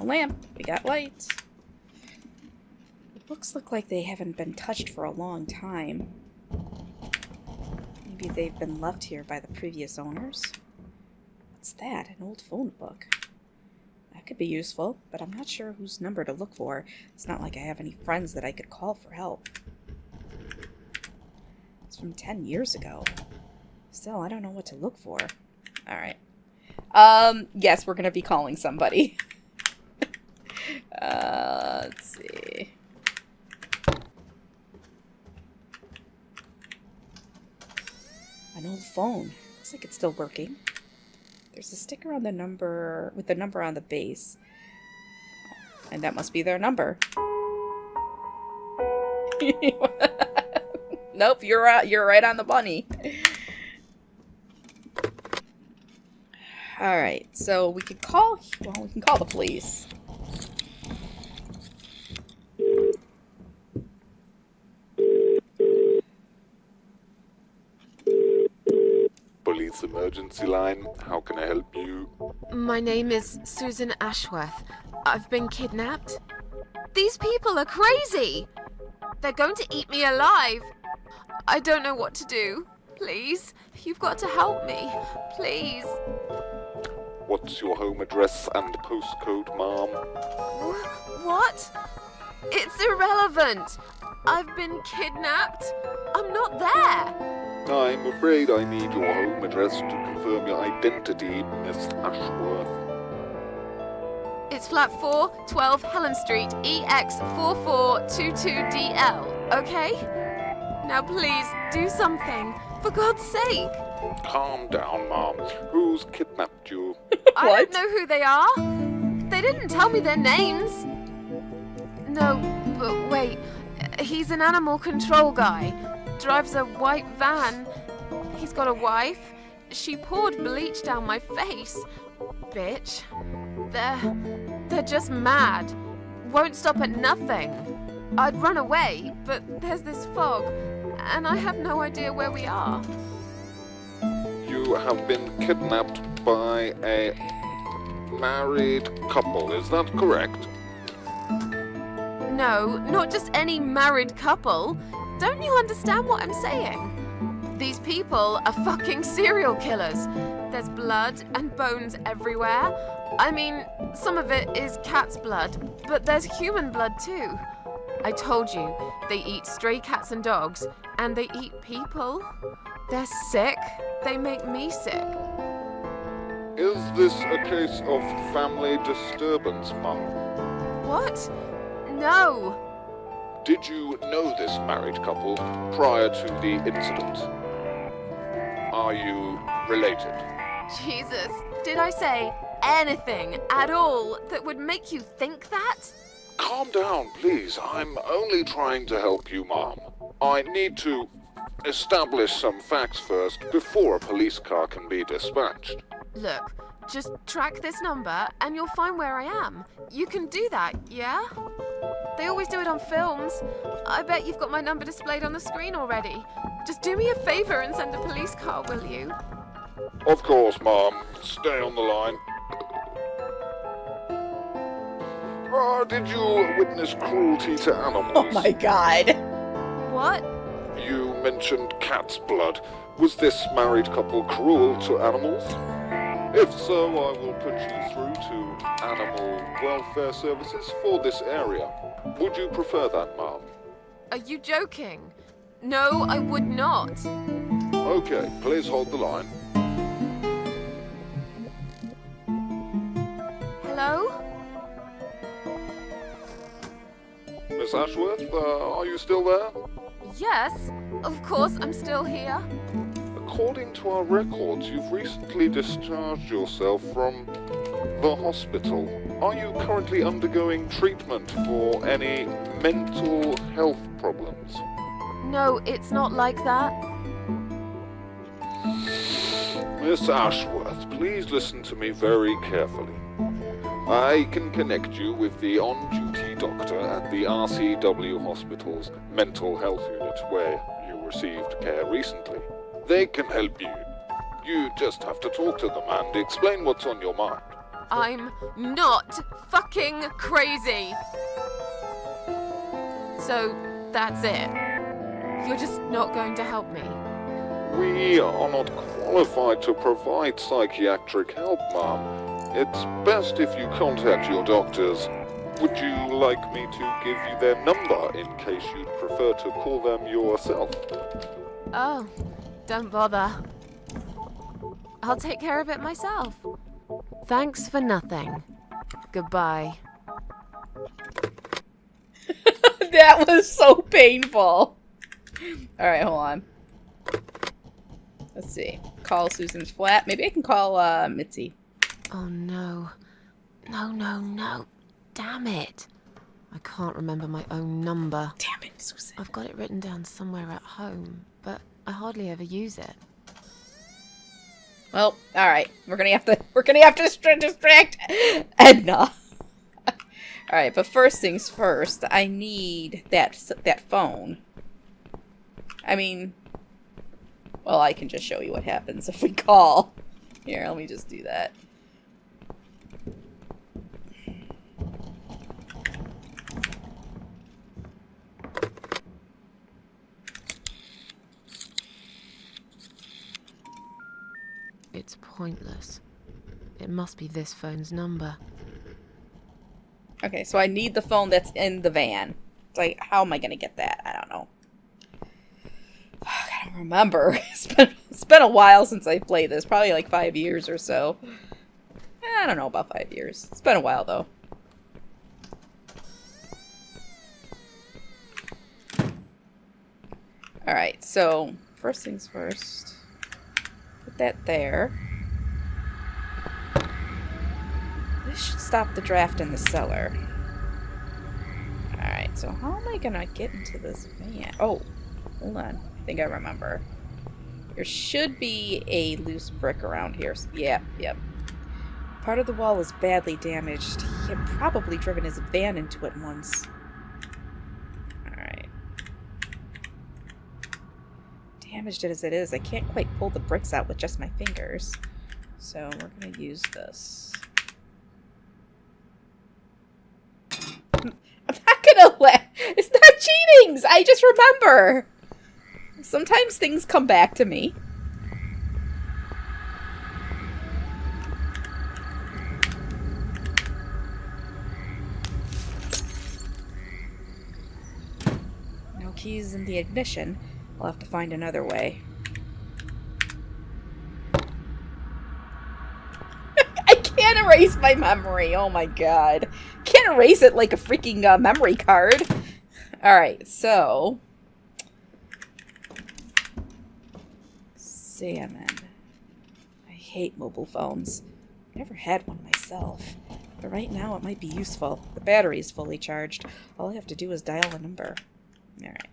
Speaker 2: Lamp. We got lights. The books look like they haven't been touched for a long time. Maybe they've been left here by the previous owners. What's that? An old phone book. That could be useful, but I'm not sure whose number to look for. It's not like I have any friends that I could call for help. It's from 10 years ago. Still, I don't know what to look for. Alright. Yes, we're gonna be calling somebody. Let's see. An old phone. Looks like it's still working. There's a sticker on the number, with the number on the base. And that must be their number. Nope, you're right on the bunny. Alright, so we could call, well, we can call the police.
Speaker 8: Police emergency line, how can I help you?
Speaker 1: My name is Susan Ashworth. I've been kidnapped. These people are crazy! They're going to eat me alive. I don't know what to do. Please, you've got to help me. Please.
Speaker 8: What's your home address and postcode, Mom?
Speaker 1: What? It's irrelevant. I've been kidnapped. I'm not there.
Speaker 8: I'm afraid I need your home address to confirm your identity, Miss Ashworth.
Speaker 1: It's flat 4, 12 Helen Street, EX4422DL, okay? Now please, do something. For God's sake.
Speaker 8: Calm down, Mom. Who's kidnapped you?
Speaker 1: I don't know who they are. They didn't tell me their names. No, but wait. He's an animal control guy. Drives a white van. He's got a wife. She poured bleach down my face. Bitch. They're just mad. Won't stop at nothing. I'd run away, but there's this fog, and I have no idea where we are.
Speaker 8: You have been kidnapped by a married couple, is that correct?
Speaker 1: No, not just any married couple. Don't you understand what I'm saying? These people are fucking serial killers. There's blood and bones everywhere. I mean, some of it is cat's blood, but there's human blood too. I told you, they eat stray cats and dogs, and they eat people. They're sick. They make me sick.
Speaker 8: Is this a case of family disturbance, Mom?
Speaker 1: What? No.
Speaker 8: Did you know this married couple prior to the incident? Are you related?
Speaker 1: Jesus, did I say anything at all that would make you think that?
Speaker 8: Calm down, please. I'm only trying to help you, Mom. I need to establish some facts first before a police car can be dispatched.
Speaker 1: Look, just track this number and you'll find where I am. You can do that, yeah? They always do it on films. I bet you've got my number displayed on the screen already. Just do me a favor and send a police car, will you?
Speaker 8: Of course, Mom. Stay on the line. Did you witness cruelty to animals?
Speaker 2: Oh my god.
Speaker 1: What?
Speaker 8: You mentioned cat's blood. Was this married couple cruel to animals? If so, I will put you through to Animal Welfare Services for this area. Would you prefer that, ma'am?
Speaker 1: Are you joking? No, I would not.
Speaker 8: Okay, please hold the line.
Speaker 1: Hello?
Speaker 8: Miss Ashworth, are you still there?
Speaker 1: Yes, of course, I'm still here.
Speaker 8: According to our records, you've recently discharged yourself from the hospital. Are you currently undergoing treatment for any mental health problems?
Speaker 1: No, it's not like that.
Speaker 8: Miss Ashworth, please listen to me very carefully. I can connect you with the on-duty doctor at the RCW Hospital's mental health unit where you received care recently. They can help you. You just have to talk to them and explain what's on your mind.
Speaker 1: I'm not fucking crazy. So, that's it. You're just not going to help me.
Speaker 8: We are not qualified to provide psychiatric help, ma'am. It's best if you contact your doctors. Would you like me to give you their number in case you'd prefer to call them yourself?
Speaker 1: Oh, don't bother. I'll take care of it myself. Thanks for nothing. Goodbye.
Speaker 2: That was so painful. Alright, hold on. Let's see. Call Susan's flat. Maybe I can call Mitzi.
Speaker 1: Oh no. No. Damn it. I can't remember my own number.
Speaker 2: Damn it, Susan.
Speaker 1: I've got it written down somewhere at home, but I hardly ever use it.
Speaker 2: Well, alright. We're gonna have to distract Edna. Alright, but first things first, I need that phone. I mean, well, I can just show you what happens if we call. Here, let me just do that.
Speaker 1: It's pointless. It must be this phone's number.
Speaker 2: Okay, so I need the phone that's in the van. It's like, how am I gonna get that? I don't know. I don't remember. It's been a while since I played this. Probably like 5 years or so. I don't know about 5 years. It's been a while though. Alright, so first things first. Put that there. This should stop the draft in the cellar. Alright, so how am I gonna get into this van? Oh, hold on. I think I remember. There should be a loose brick around here. Yep. Part of the wall is badly damaged. He had probably driven his van into it once. Alright. Damaged as it is, I can't quite pull the bricks out with just my fingers. So we're gonna use this. I'm not gonna let... It's not cheating! I just remember! Sometimes things come back to me. No keys in the ignition. I'll have to find another way. I can't erase my memory. Oh my god. Can't erase it like a freaking memory card. Alright, so... Salmon. I hate mobile phones. I never had one myself. But right now it might be useful. The battery is fully charged. All I have to do is dial a number. Alright.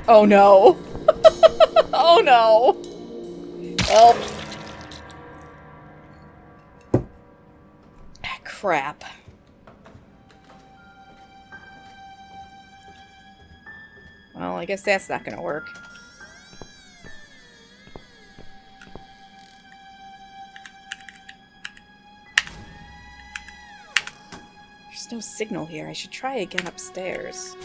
Speaker 2: Oh no! Oh no! Well. Ah, crap. Well, I guess that's not gonna work. There's no signal here. I should try again upstairs.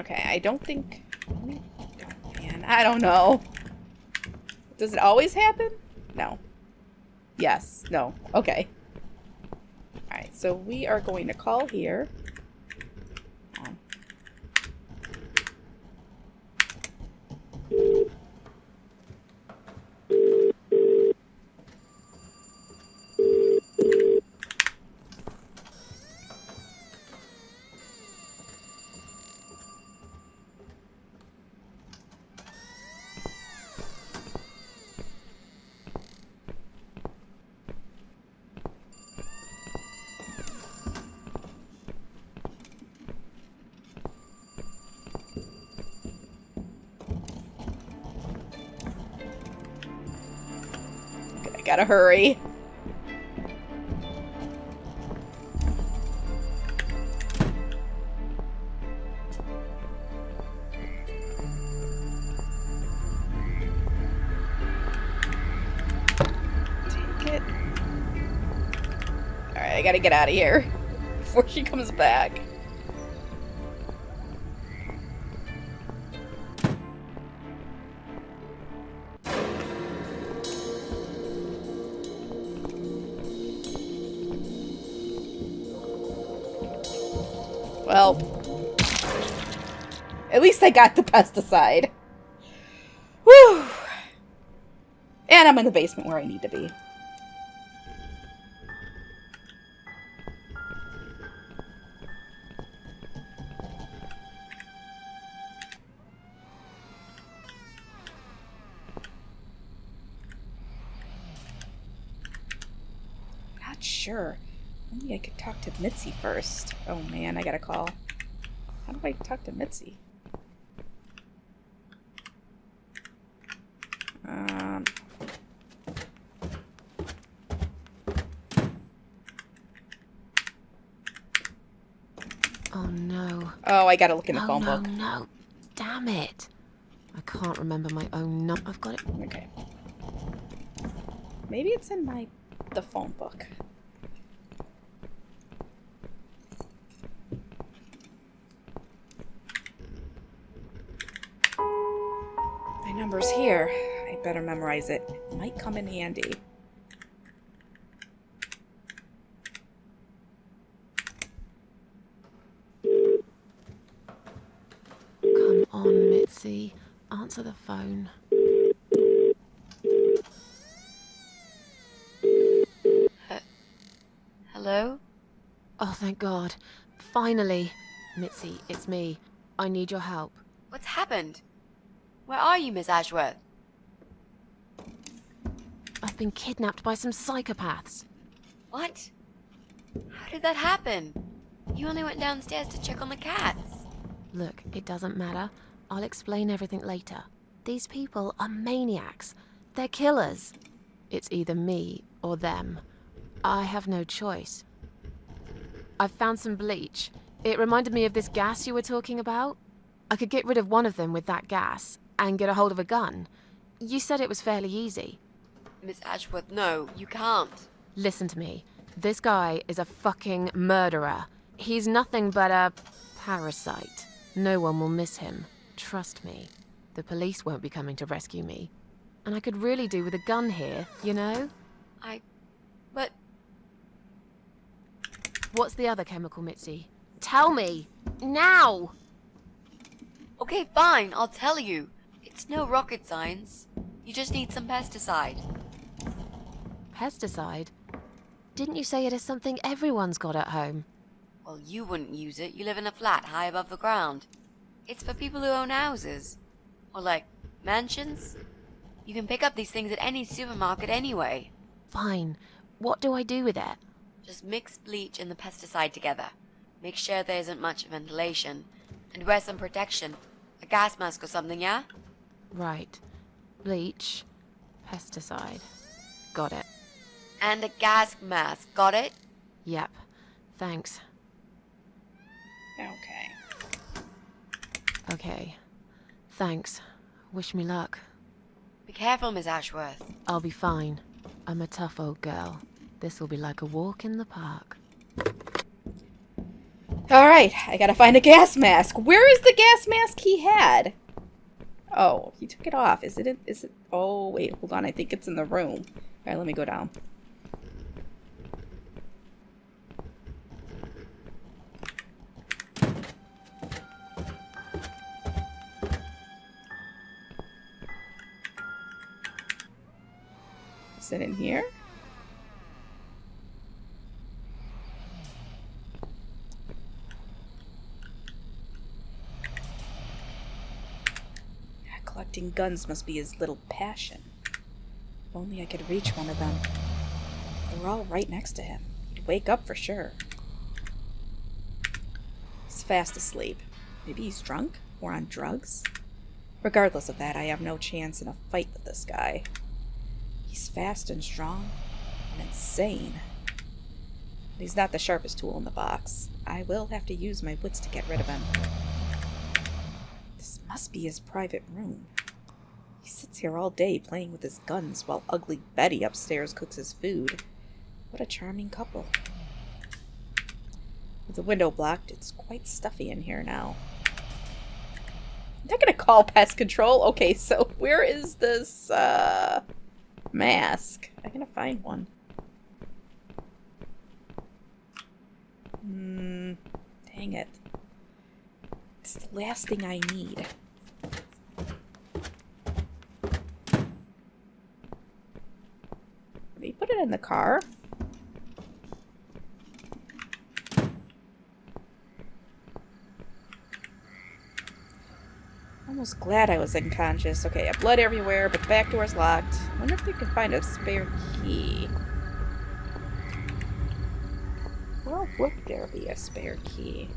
Speaker 2: Okay, I don't think... Oh, man, I don't know. Does it always happen? No. Yes. No. Okay. Alright, so we are going to call here. I gotta hurry. Take it. Alright, I gotta get out of here before she comes back. Well, at least I got the pesticide. Whew. And I'm in the basement where I need to be. Not sure. Maybe I could talk to Mitzi first. Oh man, I gotta call. How do I talk to Mitzi?
Speaker 1: Oh no.
Speaker 2: Oh, I gotta look in the phone
Speaker 1: no,
Speaker 2: book.
Speaker 1: No, damn it. I can't remember my own number. I've got it.
Speaker 2: Okay. Maybe it's in the phone book. My number's here. I better memorize it. It might come in handy.
Speaker 1: Come on, Mitzi. Answer the phone.
Speaker 5: Hello?
Speaker 1: Oh, thank God. Finally. Mitzi, it's me. I need your help.
Speaker 5: What's happened? Where are you, Miss Ashworth?
Speaker 1: I've been kidnapped by some psychopaths.
Speaker 5: What? How did that happen? You only went downstairs to check on the cats.
Speaker 1: Look, it doesn't matter. I'll explain everything later. These people are maniacs. They're killers. It's either me or them. I have no choice. I've found some bleach. It reminded me of this gas you were talking about. I could get rid of one of them with that gas and get a hold of a gun. You said it was fairly easy.
Speaker 5: Miss Ashworth, no, you can't.
Speaker 1: Listen to me. This guy is a fucking murderer. He's nothing but a parasite. No one will miss him. Trust me. The police won't be coming to rescue me. And I could really do with a gun here, you know?
Speaker 5: But...
Speaker 1: What's the other chemical, Mitzi? Tell me! Now!
Speaker 5: Okay, fine, I'll tell you. It's no rocket science. You just need some pesticide.
Speaker 1: Pesticide? Didn't you say it is something everyone's got at home?
Speaker 5: Well, you wouldn't use it. You live in a flat high above the ground. It's for people who own houses. Or like, mansions. You can pick up these things at any supermarket anyway.
Speaker 1: Fine. What do I do with it?
Speaker 5: Just mix bleach and the pesticide together. Make sure there isn't much ventilation. And wear some protection. A gas mask or something, yeah?
Speaker 1: Right. Bleach. Pesticide. Got it.
Speaker 5: And a gas mask, got it?
Speaker 1: Yep. Thanks.
Speaker 2: Okay.
Speaker 1: Okay. Thanks. Wish me luck.
Speaker 5: Be careful, Miss Ashworth.
Speaker 1: I'll be fine. I'm a tough old girl. This'll be like a walk in the park.
Speaker 2: Alright, I gotta find a gas mask. Where is the gas mask he had? Oh, he took it off. Is it? Oh, wait, hold on. I think it's in the room. Alright, let me go down. Is it in here? Collecting guns must be his little passion. If only I could reach one of them. They're all right next to him. He'd wake up for sure. He's fast asleep. Maybe he's drunk or on drugs? Regardless of that, I have no chance in a fight with this guy. He's fast and strong and insane. But he's not the sharpest tool in the box. I will have to use my wits to get rid of him. This must be his private room. He sits here all day playing with his guns while ugly Betty upstairs cooks his food. What a charming couple. With the window blocked, it's quite stuffy in here now. I'm not gonna call pest control. Okay, so where is this, mask? I'm gonna find one. Dang it. It's the last thing I need. They put it in the car. Almost glad I was unconscious. Okay, I have blood everywhere, but the back door's locked. I wonder if they can find a spare key. Well, would there be a spare key?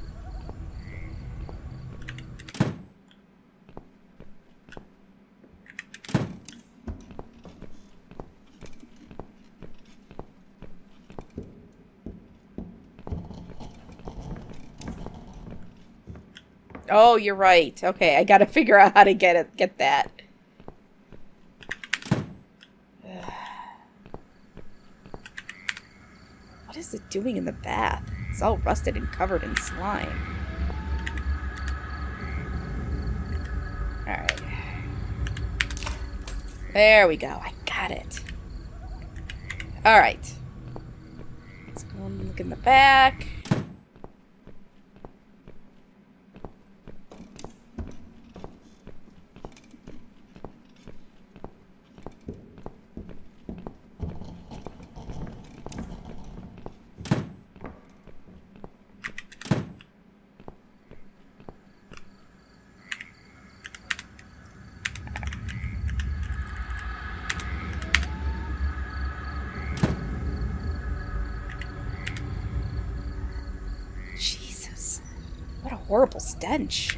Speaker 2: Oh, you're right. Okay, I gotta figure out how to get that. What is it doing in the bath? It's all rusted and covered in slime. Alright. There we go. I got it. Alright. Let's go and look in the back. Horrible stench.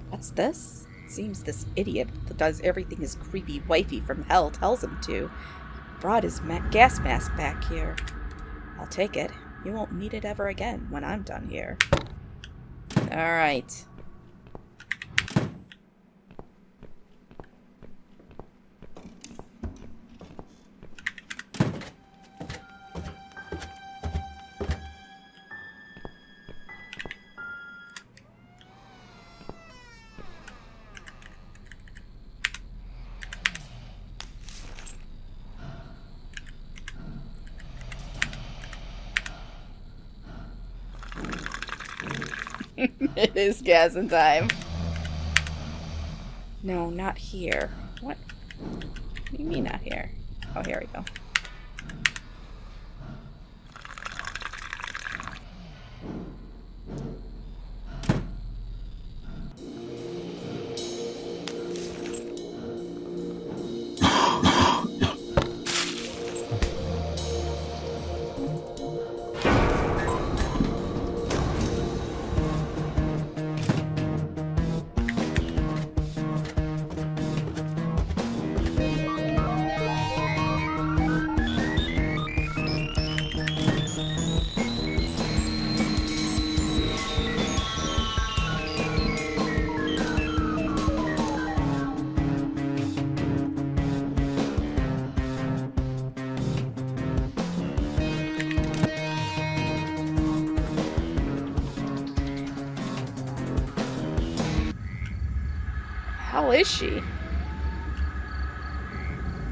Speaker 2: What's this? Seems this idiot that does everything his creepy wifey from hell tells him to brought his gas mask back here. I'll take it. You won't need it ever again when I'm done here. Alright. It is gasm time. No, not here. What? What do you mean not here? Oh, here we go. hell is she?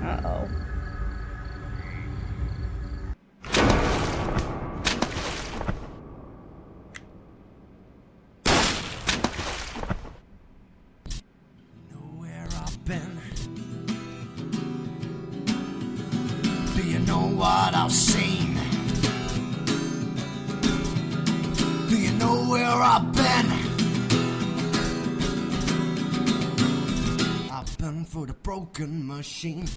Speaker 2: Uh-oh.
Speaker 4: Where I've been. Do you know what I've seen? Do you know where I've been? I've been for the broken machine.